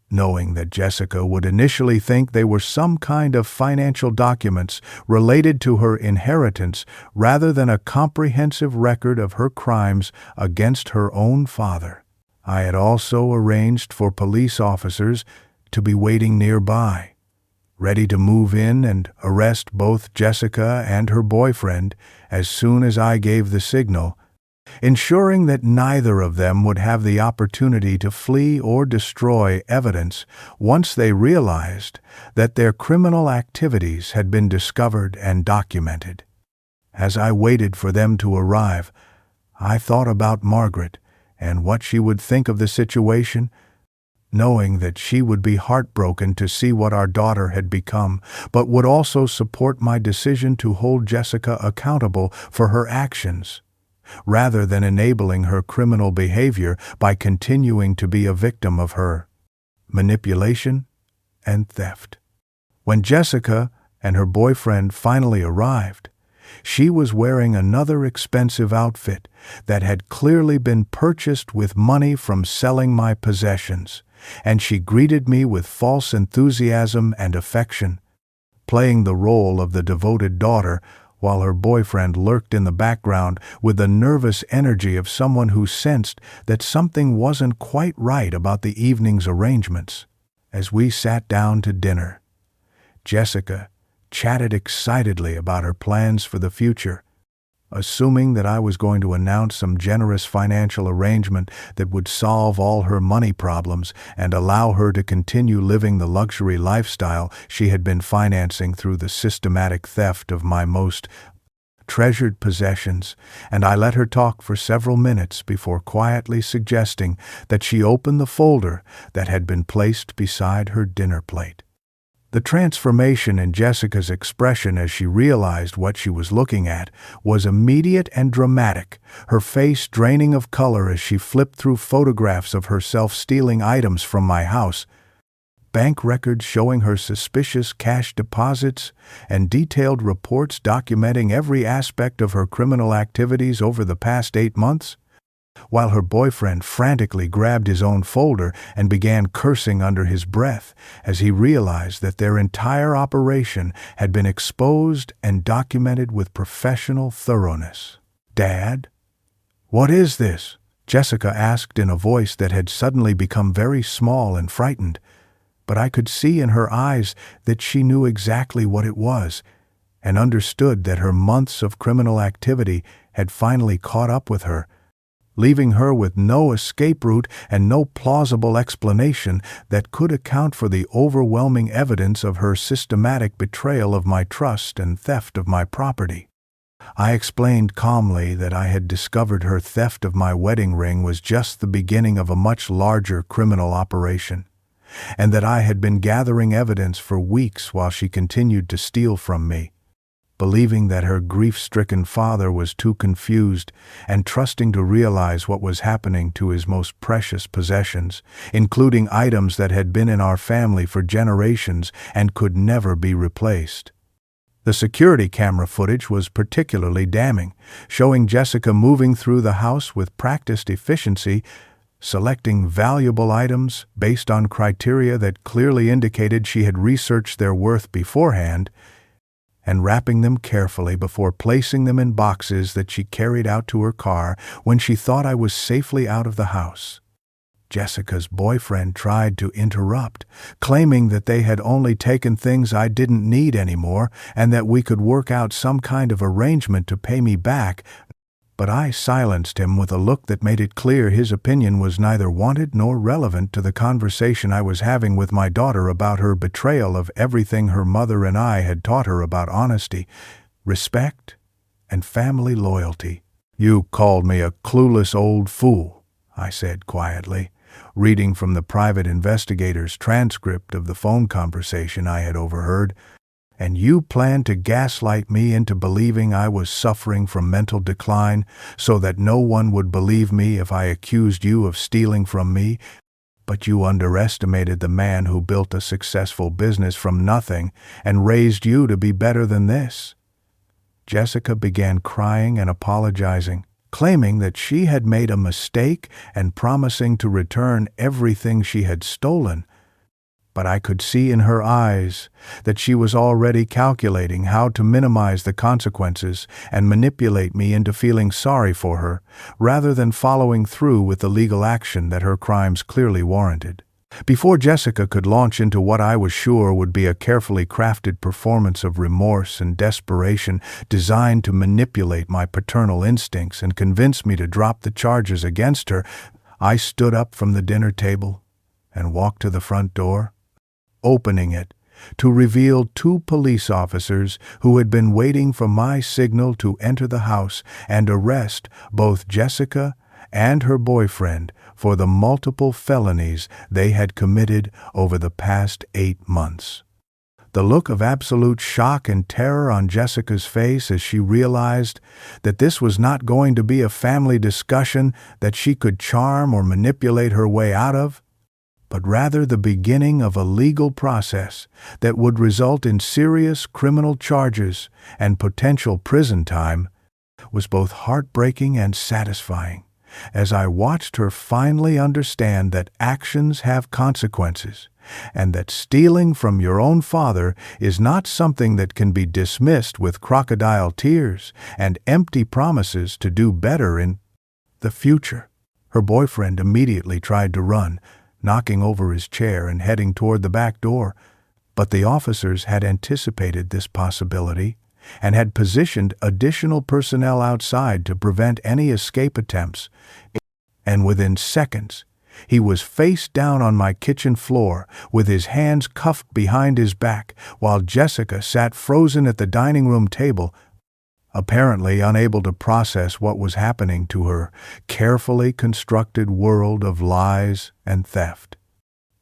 knowing that Jessica would initially think they were some kind of financial documents related to her inheritance rather than a comprehensive record of her crimes against her own father. I had also arranged for police officers to be waiting nearby, ready to move in and arrest both Jessica and her boyfriend as soon as I gave the signal, ensuring that neither of them would have the opportunity to flee or destroy evidence once they realized that their criminal activities had been discovered and documented. As I waited for them to arrive, I thought about Margaret and what she would think of the situation, knowing that she would be heartbroken to see what our daughter had become, but would also support my decision to hold Jessica accountable for her actions, rather than enabling her criminal behavior by continuing to be a victim of her manipulation and theft. When Jessica and her boyfriend finally arrived, she was wearing another expensive outfit that had clearly been purchased with money from selling my possessions, and she greeted me with false enthusiasm and affection, playing the role of the devoted daughter while her boyfriend lurked in the background with the nervous energy of someone who sensed that something wasn't quite right about the evening's arrangements. As we sat down to dinner, Jessica chatted excitedly about her plans for the future, assuming that I was going to announce some generous financial arrangement that would solve all her money problems and allow her to continue living the luxury lifestyle she had been financing through the systematic theft of my most treasured possessions, and I let her talk for several minutes before quietly suggesting that she open the folder that had been placed beside her dinner plate. The transformation in Jessica's expression as she realized what she was looking at was immediate and dramatic, her face draining of color as she flipped through photographs of herself stealing items from my house, bank records showing her suspicious cash deposits, and detailed reports documenting every aspect of her criminal activities over the past 8 months. While her boyfriend frantically grabbed his own folder and began cursing under his breath as he realized that their entire operation had been exposed and documented with professional thoroughness. "Dad, what is this?" Jessica asked in a voice that had suddenly become very small and frightened, but I could see in her eyes that she knew exactly what it was and understood that her months of criminal activity had finally caught up with her, leaving her with no escape route and no plausible explanation that could account for the overwhelming evidence of her systematic betrayal of my trust and theft of my property. I explained calmly that I had discovered her theft of my wedding ring was just the beginning of a much larger criminal operation, and that I had been gathering evidence for weeks while she continued to steal from me. Believing that her grief-stricken father was too confused and trusting to realize what was happening to his most precious possessions, including items that had been in our family for generations and could never be replaced. The security camera footage was particularly damning, showing Jessica moving through the house with practiced efficiency, selecting valuable items based on criteria that clearly indicated she had researched their worth beforehand, and wrapping them carefully before placing them in boxes that she carried out to her car when she thought I was safely out of the house. Jessica's boyfriend tried to interrupt, claiming that they had only taken things I didn't need anymore and that we could work out some kind of arrangement to pay me back, but I silenced him with a look that made it clear his opinion was neither wanted nor relevant to the conversation I was having with my daughter about her betrayal of everything her mother and I had taught her about honesty, respect, and family loyalty. "You called me a clueless old fool," I said quietly, reading from the private investigator's transcript of the phone conversation I had overheard, "and you planned to gaslight me into believing I was suffering from mental decline so that no one would believe me if I accused you of stealing from me, but you underestimated the man who built a successful business from nothing and raised you to be better than this." Jessica began crying and apologizing, claiming that she had made a mistake and promising to return everything she had stolen. But I could see in her eyes that she was already calculating how to minimize the consequences and manipulate me into feeling sorry for her, rather than following through with the legal action that her crimes clearly warranted. Before Jessica could launch into what I was sure would be a carefully crafted performance of remorse and desperation designed to manipulate my paternal instincts and convince me to drop the charges against her, I stood up from the dinner table and walked to the front door, opening it to reveal two police officers who had been waiting for my signal to enter the house and arrest both Jessica and her boyfriend for the multiple felonies they had committed over the past 8 months. The look of absolute shock and terror on Jessica's face as she realized that this was not going to be a family discussion that she could charm or manipulate her way out of, but rather the beginning of a legal process that would result in serious criminal charges and potential prison time, was both heartbreaking and satisfying, as I watched her finally understand that actions have consequences, and that stealing from your own father is not something that can be dismissed with crocodile tears and empty promises to do better in the future. Her boyfriend immediately tried to run, knocking over his chair and heading toward the back door, but the officers had anticipated this possibility and had positioned additional personnel outside to prevent any escape attempts, and within seconds, he was face down on my kitchen floor with his hands cuffed behind his back, while Jessica sat frozen at the dining room table, apparently unable to process what was happening to her carefully constructed world of lies and theft.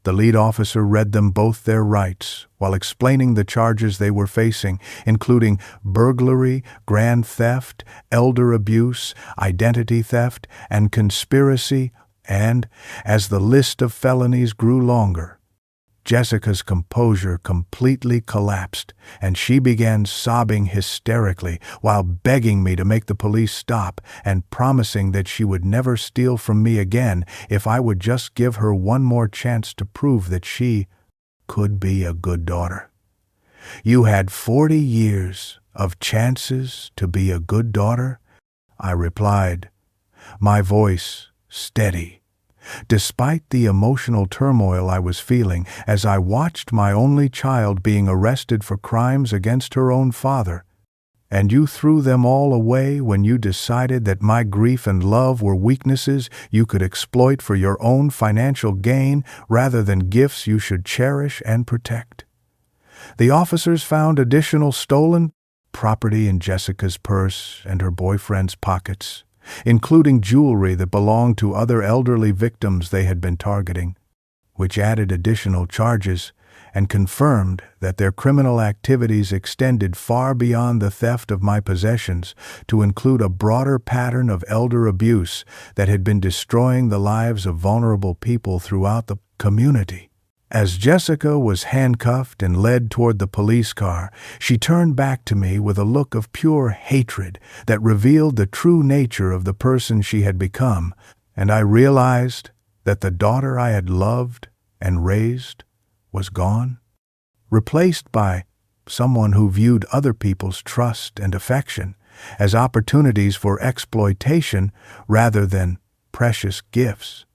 The lead officer read them both their rights while explaining the charges they were facing, including burglary, grand theft, elder abuse, identity theft, and conspiracy, and, as the list of felonies grew longer, Jessica's composure completely collapsed, and she began sobbing hysterically while begging me to make the police stop and promising that she would never steal from me again if I would just give her one more chance to prove that she could be a good daughter. "You had 40 years of chances to be a good daughter," I replied, my voice steady, despite the emotional turmoil I was feeling as I watched my only child being arrested for crimes against her own father. "And you threw them all away when you decided that my grief and love were weaknesses you could exploit for your own financial gain rather than gifts you should cherish and protect." The officers found additional stolen property in Jessica's purse and her boyfriend's pockets, including jewelry that belonged to other elderly victims they had been targeting, which added additional charges and confirmed that their criminal activities extended far beyond the theft of my possessions to include a broader pattern of elder abuse that had been destroying the lives of vulnerable people throughout the community. As Jessica was handcuffed and led toward the police car, she turned back to me with a look of pure hatred that revealed the true nature of the person she had become, and I realized that the daughter I had loved and raised was gone, replaced by someone who viewed other people's trust and affection as opportunities for exploitation rather than precious gifts,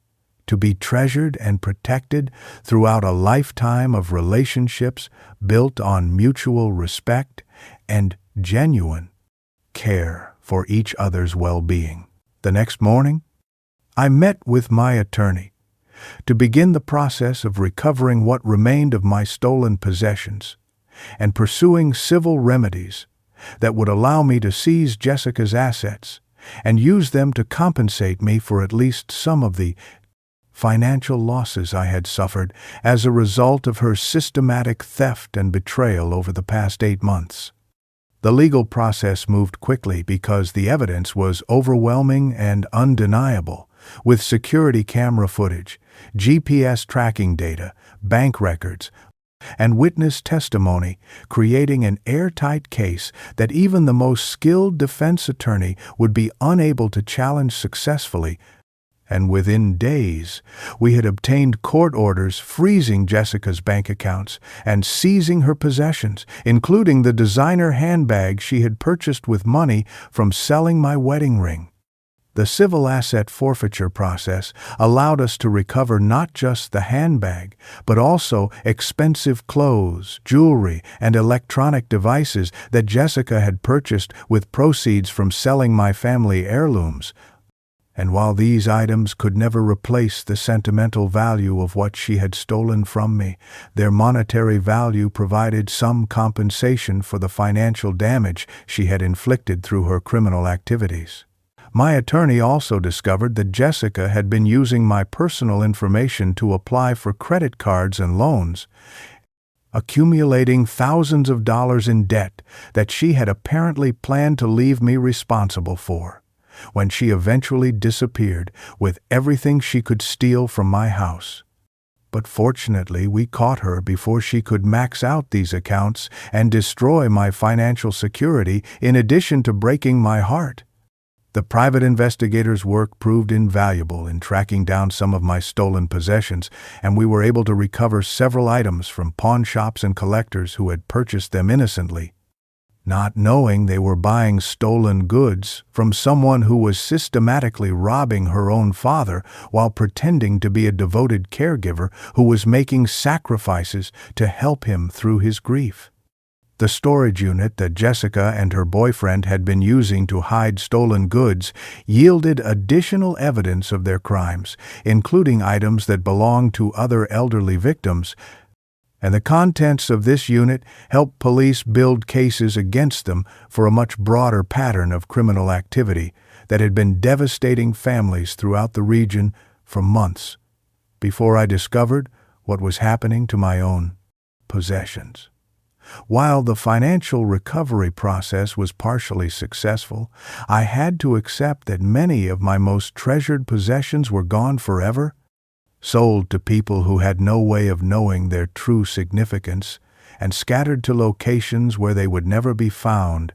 to be treasured and protected throughout a lifetime of relationships built on mutual respect and genuine care for each other's well-being. The next morning, I met with my attorney to begin the process of recovering what remained of my stolen possessions and pursuing civil remedies that would allow me to seize Jessica's assets and use them to compensate me for at least some of the financial losses I had suffered as a result of her systematic theft and betrayal over the past 8 months. The legal process moved quickly because the evidence was overwhelming and undeniable, with security camera footage, GPS tracking data, bank records, and witness testimony, creating an airtight case that even the most skilled defense attorney would be unable to challenge successfully. And within days, we had obtained court orders freezing Jessica's bank accounts and seizing her possessions, including the designer handbag she had purchased with money from selling my wedding ring. The civil asset forfeiture process allowed us to recover not just the handbag, but also expensive clothes, jewelry, and electronic devices that Jessica had purchased with proceeds from selling my family heirlooms. And while these items could never replace the sentimental value of what she had stolen from me, their monetary value provided some compensation for the financial damage she had inflicted through her criminal activities. My attorney also discovered that Jessica had been using my personal information to apply for credit cards and loans, accumulating thousands of dollars in debt that she had apparently planned to leave me responsible for, when she eventually disappeared with everything she could steal from my house. But fortunately, we caught her before she could max out these accounts and destroy my financial security, in addition to breaking my heart. The private investigator's work proved invaluable in tracking down some of my stolen possessions, and we were able to recover several items from pawn shops and collectors who had purchased them innocently, not knowing they were buying stolen goods from someone who was systematically robbing her own father while pretending to be a devoted caregiver who was making sacrifices to help him through his grief. The storage unit that Jessica and her boyfriend had been using to hide stolen goods yielded additional evidence of their crimes, including items that belonged to other elderly victims, and the contents of this unit helped police build cases against them for a much broader pattern of criminal activity that had been devastating families throughout the region for months before I discovered what was happening to my own possessions. While the financial recovery process was partially successful, I had to accept that many of my most treasured possessions were gone forever, sold to people who had no way of knowing their true significance, and scattered to locations where they would never be found,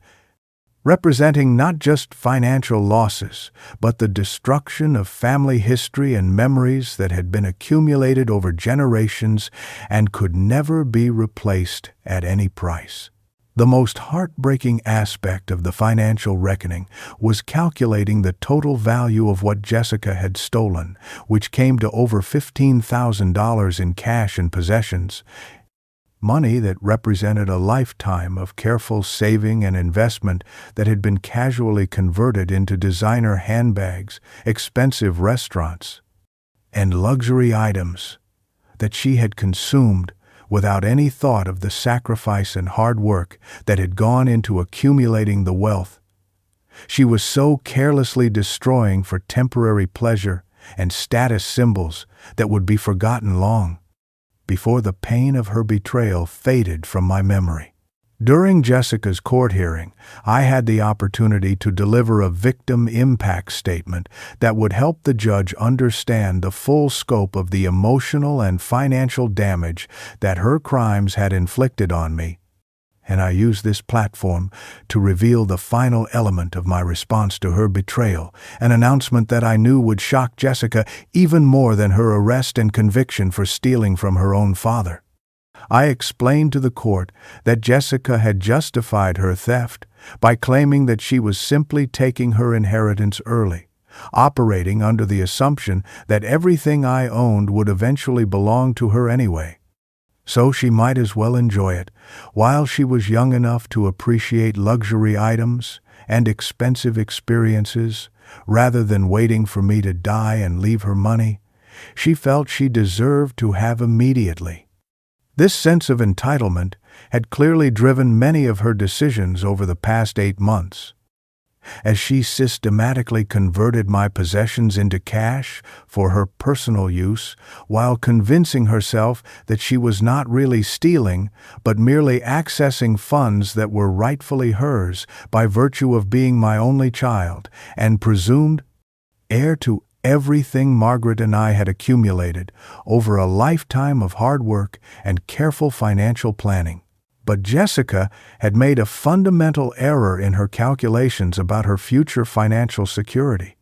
representing not just financial losses, but the destruction of family history and memories that had been accumulated over generations and could never be replaced at any price. The most heartbreaking aspect of the financial reckoning was calculating the total value of what Jessica had stolen, which came to over $15,000 in cash and possessions, money that represented a lifetime of careful saving and investment that had been casually converted into designer handbags, expensive restaurants, and luxury items that she had consumed without any thought of the sacrifice and hard work that had gone into accumulating the wealth she was so carelessly destroying for temporary pleasure and status symbols that would be forgotten long before the pain of her betrayal faded from my memory. During Jessica's court hearing, I had the opportunity to deliver a victim impact statement that would help the judge understand the full scope of the emotional and financial damage that her crimes had inflicted on me, and I used this platform to reveal the final element of my response to her betrayal, an announcement that I knew would shock Jessica even more than her arrest and conviction for stealing from her own father. I explained to the court that Jessica had justified her theft by claiming that she was simply taking her inheritance early, operating under the assumption that everything I owned would eventually belong to her anyway. So she might as well enjoy it while she was young enough to appreciate luxury items and expensive experiences rather than waiting for me to die and leave her money she felt she deserved to have immediately. This sense of entitlement had clearly driven many of her decisions over the past 8 months. As she systematically converted my possessions into cash for her personal use, while convincing herself that she was not really stealing, but merely accessing funds that were rightfully hers by virtue of being my only child and presumed heir to everything Margaret and I had accumulated over a lifetime of hard work and careful financial planning. But Jessica had made a fundamental error in her calculations about her future financial security,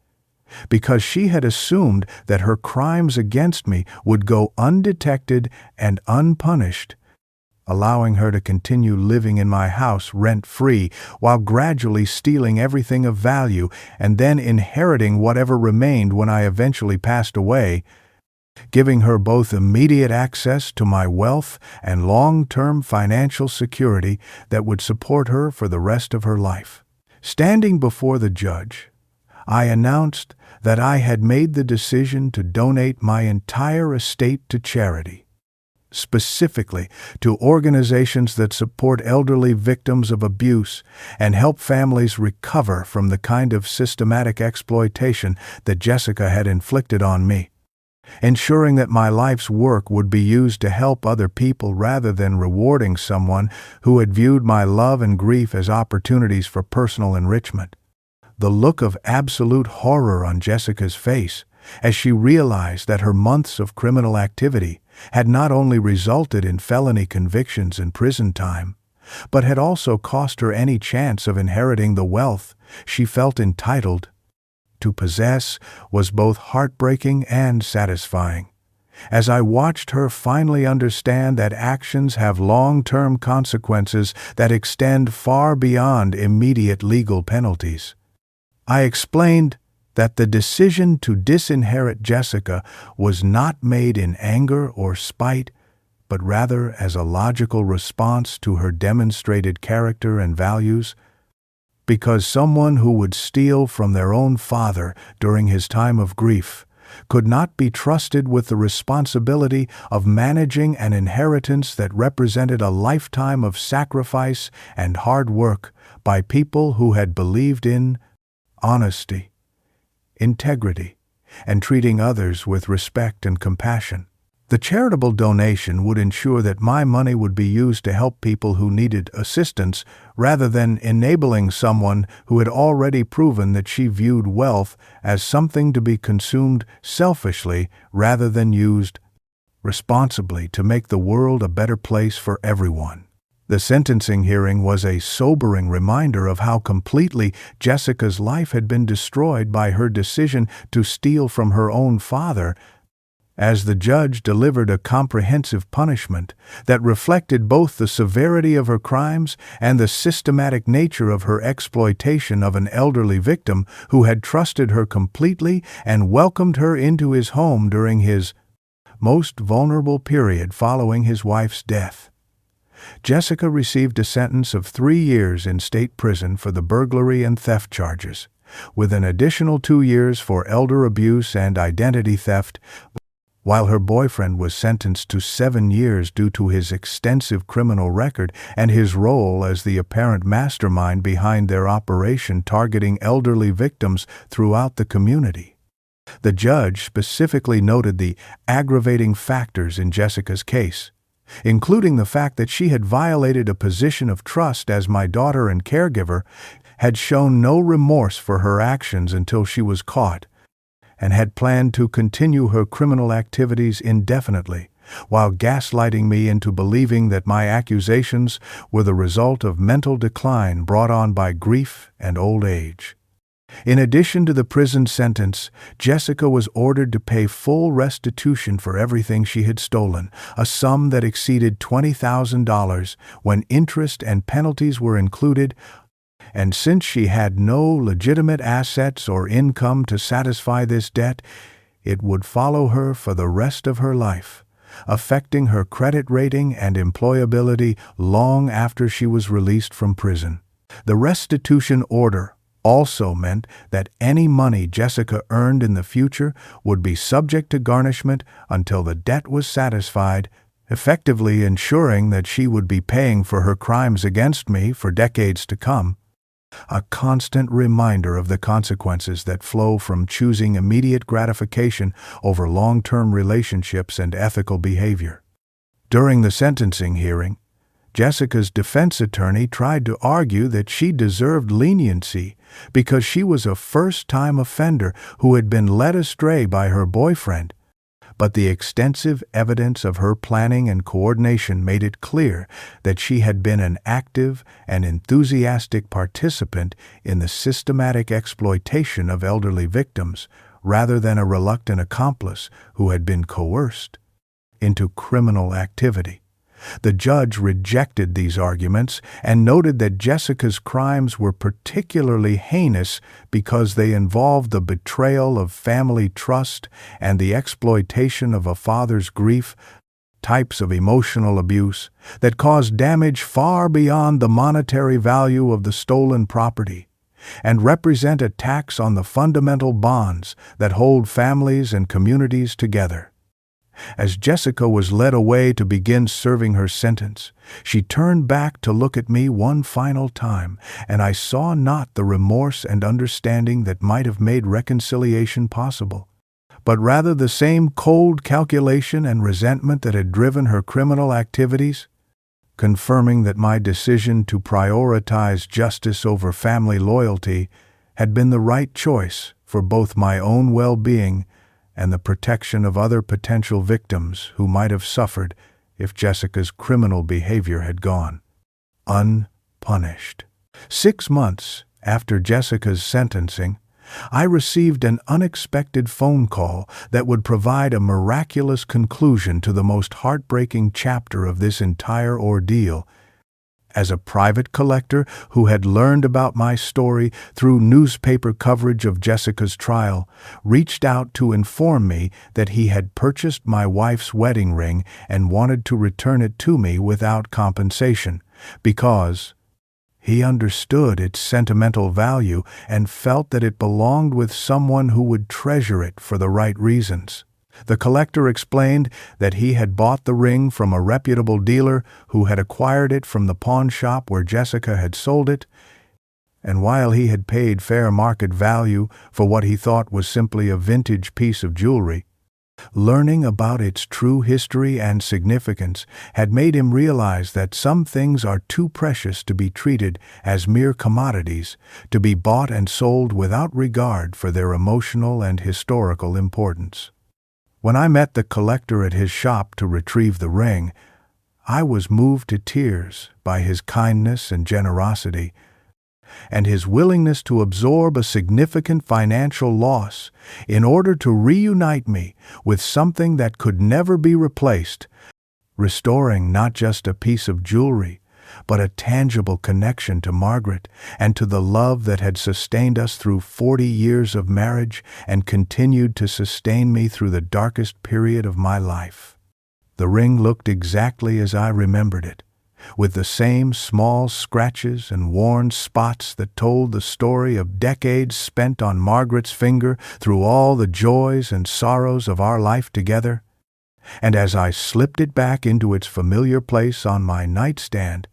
because she had assumed that her crimes against me would go undetected and unpunished, allowing her to continue living in my house rent-free while gradually stealing everything of value and then inheriting whatever remained when I eventually passed away, giving her both immediate access to my wealth and long-term financial security that would support her for the rest of her life. Standing before the judge, I announced that I had made the decision to donate my entire estate to charity, specifically to organizations that support elderly victims of abuse and help families recover from the kind of systematic exploitation that Jessica had inflicted on me, ensuring that my life's work would be used to help other people rather than rewarding someone who had viewed my love and grief as opportunities for personal enrichment. The look of absolute horror on Jessica's face as she realized that her months of criminal activity had not only resulted in felony convictions and prison time, but had also cost her any chance of inheriting the wealth she felt entitled to possess, was both heartbreaking and satisfying, as I watched her finally understand that actions have long-term consequences that extend far beyond immediate legal penalties. I explained that the decision to disinherit Jessica was not made in anger or spite, but rather as a logical response to her demonstrated character and values, because someone who would steal from their own father during his time of grief could not be trusted with the responsibility of managing an inheritance that represented a lifetime of sacrifice and hard work by people who had believed in honesty, integrity, and treating others with respect and compassion. The charitable donation would ensure that my money would be used to help people who needed assistance rather than enabling someone who had already proven that she viewed wealth as something to be consumed selfishly rather than used responsibly to make the world a better place for everyone. The sentencing hearing was a sobering reminder of how completely Jessica's life had been destroyed by her decision to steal from her own father, as the judge delivered a comprehensive punishment that reflected both the severity of her crimes and the systematic nature of her exploitation of an elderly victim who had trusted her completely and welcomed her into his home during his most vulnerable period following his wife's death. Jessica received a sentence of 3 years in state prison for the burglary and theft charges, with an additional 2 years for elder abuse and identity theft, while her boyfriend was sentenced to 7 years due to his extensive criminal record and his role as the apparent mastermind behind their operation targeting elderly victims throughout the community. The judge specifically noted the aggravating factors in Jessica's case, including the fact that she had violated a position of trust as my daughter and caregiver, had shown no remorse for her actions until she was caught, and had planned to continue her criminal activities indefinitely, while gaslighting me into believing that my accusations were the result of mental decline brought on by grief and old age. In addition to the prison sentence, Jessica was ordered to pay full restitution for everything she had stolen, a sum that exceeded $20,000 when interest and penalties were included, and since she had no legitimate assets or income to satisfy this debt, it would follow her for the rest of her life, affecting her credit rating and employability long after she was released from prison. The restitution order also meant that any money Jessica earned in the future would be subject to garnishment until the debt was satisfied, effectively ensuring that she would be paying for her crimes against me for decades to come. A constant reminder of the consequences that flow from choosing immediate gratification over long-term relationships and ethical behavior. During the sentencing hearing, Jessica's defense attorney tried to argue that she deserved leniency because she was a first-time offender who had been led astray by her boyfriend. But the extensive evidence of her planning and coordination made it clear that she had been an active and enthusiastic participant in the systematic exploitation of elderly victims, rather than a reluctant accomplice who had been coerced into criminal activity. The judge rejected these arguments and noted that Jessica's crimes were particularly heinous because they involved the betrayal of family trust and the exploitation of a father's grief, types of emotional abuse that caused damage far beyond the monetary value of the stolen property, and represent attacks on the fundamental bonds that hold families and communities together. As Jessica was led away to begin serving her sentence, she turned back to look at me one final time, and I saw not the remorse and understanding that might have made reconciliation possible, but rather the same cold calculation and resentment that had driven her criminal activities, confirming that my decision to prioritize justice over family loyalty had been the right choice for both my own well-being and the protection of other potential victims who might have suffered if Jessica's criminal behavior had gone unpunished. 6 months after Jessica's sentencing, I received an unexpected phone call that would provide a miraculous conclusion to the most heartbreaking chapter of this entire ordeal. As a private collector who had learned about my story through newspaper coverage of Jessica's trial, reached out to inform me that he had purchased my wife's wedding ring and wanted to return it to me without compensation, because he understood its sentimental value and felt that it belonged with someone who would treasure it for the right reasons. The collector explained that he had bought the ring from a reputable dealer who had acquired it from the pawn shop where Jessica had sold it, and while he had paid fair market value for what he thought was simply a vintage piece of jewelry, learning about its true history and significance had made him realize that some things are too precious to be treated as mere commodities, to be bought and sold without regard for their emotional and historical importance. When I met the collector at his shop to retrieve the ring, I was moved to tears by his kindness and generosity, and his willingness to absorb a significant financial loss in order to reunite me with something that could never be replaced, restoring not just a piece of jewelry, but a tangible connection to Margaret and to the love that had sustained us through 40 years of marriage and continued to sustain me through the darkest period of my life. The ring looked exactly as I remembered it, with the same small scratches and worn spots that told the story of decades spent on Margaret's finger through all the joys and sorrows of our life together. And as I slipped it back into its familiar place on my nightstand,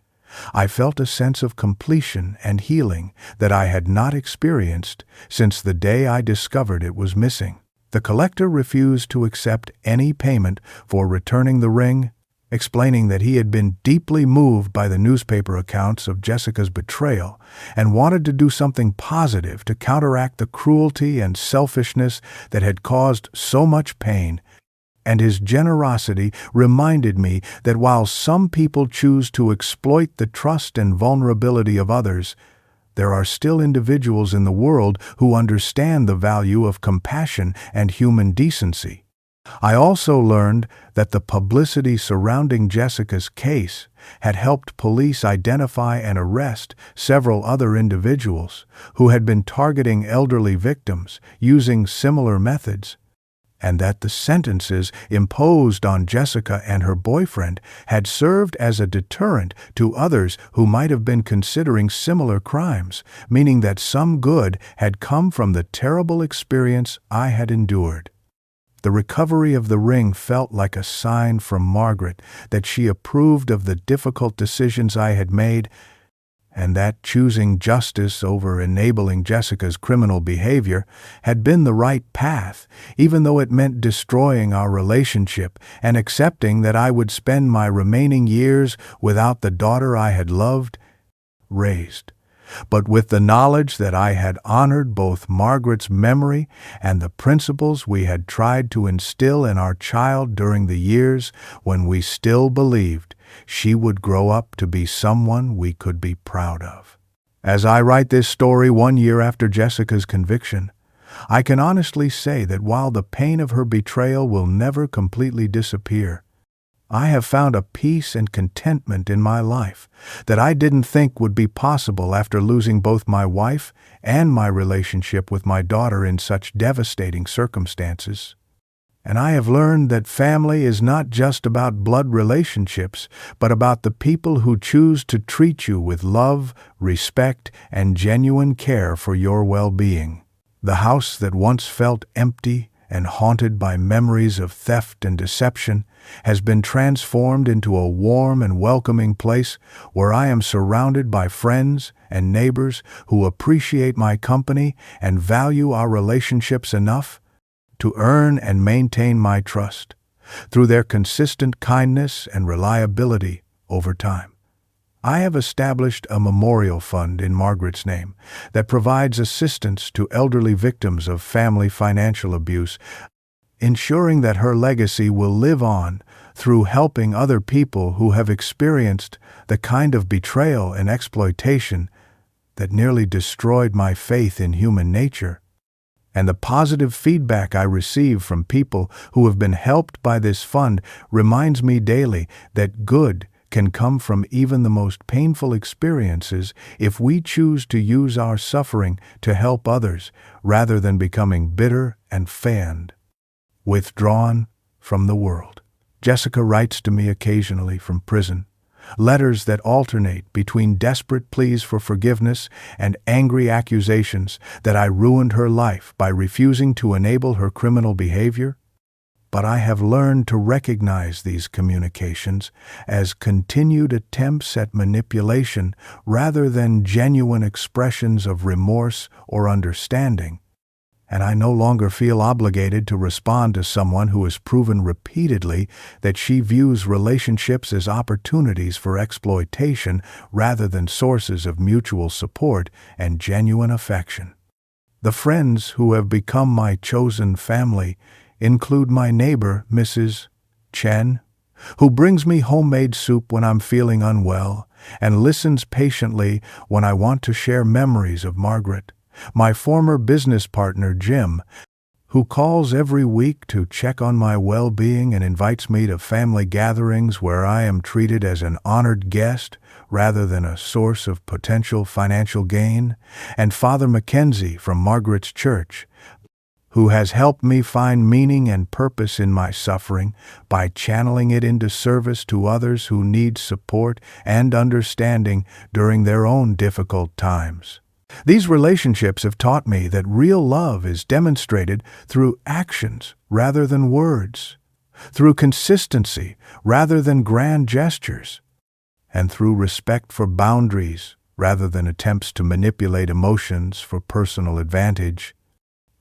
I felt a sense of completion and healing that I had not experienced since the day I discovered it was missing. The collector refused to accept any payment for returning the ring, explaining that he had been deeply moved by the newspaper accounts of Jessica's betrayal and wanted to do something positive to counteract the cruelty and selfishness that had caused so much pain. And his generosity reminded me that while some people choose to exploit the trust and vulnerability of others, there are still individuals in the world who understand the value of compassion and human decency. I also learned that the publicity surrounding Jessica's case had helped police identify and arrest several other individuals who had been targeting elderly victims using similar methods, and that the sentences imposed on Jessica and her boyfriend had served as a deterrent to others who might have been considering similar crimes, meaning that some good had come from the terrible experience I had endured. The recovery of the ring felt like a sign from Margaret that she approved of the difficult decisions I had made, and that choosing justice over enabling Jessica's criminal behavior had been the right path, even though it meant destroying our relationship and accepting that I would spend my remaining years without the daughter I had loved, raised. But with the knowledge that I had honored both Margaret's memory and the principles we had tried to instill in our child during the years when we still believed she would grow up to be someone we could be proud of. As I write this story 1 year after Jessica's conviction, I can honestly say that while the pain of her betrayal will never completely disappear, I have found a peace and contentment in my life that I didn't think would be possible after losing both my wife and my relationship with my daughter in such devastating circumstances. And I have learned that family is not just about blood relationships, but about the people who choose to treat you with love, respect, and genuine care for your well-being. The house that once felt empty and haunted by memories of theft and deception has been transformed into a warm and welcoming place where I am surrounded by friends and neighbors who appreciate my company and value our relationships enough to earn and maintain my trust through their consistent kindness and reliability over time. I have established a memorial fund in Margaret's name that provides assistance to elderly victims of family financial abuse, ensuring that her legacy will live on through helping other people who have experienced the kind of betrayal and exploitation that nearly destroyed my faith in human nature. And the positive feedback I receive from people who have been helped by this fund reminds me daily that good can come from even the most painful experiences if we choose to use our suffering to help others rather than becoming bitter and fanned, withdrawn from the world. Jessica writes to me occasionally from prison, letters that alternate between desperate pleas for forgiveness and angry accusations that I ruined her life by refusing to enable her criminal behavior. But I have learned to recognize these communications as continued attempts at manipulation rather than genuine expressions of remorse or understanding, and I no longer feel obligated to respond to someone who has proven repeatedly that she views relationships as opportunities for exploitation rather than sources of mutual support and genuine affection. The friends who have become my chosen family include my neighbor, Mrs. Chen, who brings me homemade soup when I'm feeling unwell and listens patiently when I want to share memories of Margaret, my former business partner, Jim, who calls every week to check on my well-being and invites me to family gatherings where I am treated as an honored guest rather than a source of potential financial gain, and Father Mackenzie from Margaret's church, who has helped me find meaning and purpose in my suffering by channeling it into service to others who need support and understanding during their own difficult times. These relationships have taught me that real love is demonstrated through actions rather than words, through consistency rather than grand gestures, and through respect for boundaries rather than attempts to manipulate emotions for personal advantage.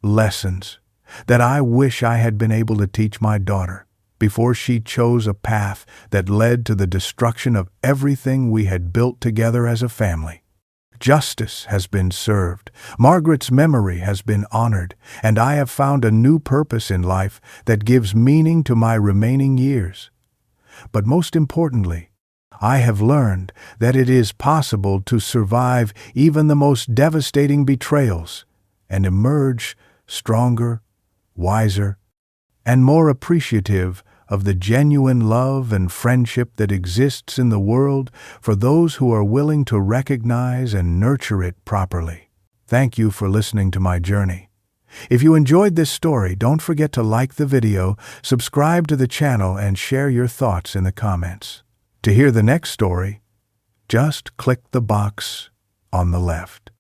Lessons that I wish I had been able to teach my daughter before she chose a path that led to the destruction of everything we had built together as a family. Justice has been served, Margaret's memory has been honored, and I have found a new purpose in life that gives meaning to my remaining years. But most importantly, I have learned that it is possible to survive even the most devastating betrayals and emerge stronger, wiser, and more appreciative of the genuine love and friendship that exists in the world for those who are willing to recognize and nurture it properly. Thank you for listening to my journey. If you enjoyed this story, don't forget to like the video, subscribe to the channel, and share your thoughts in the comments. To hear the next story, just click the box on the left.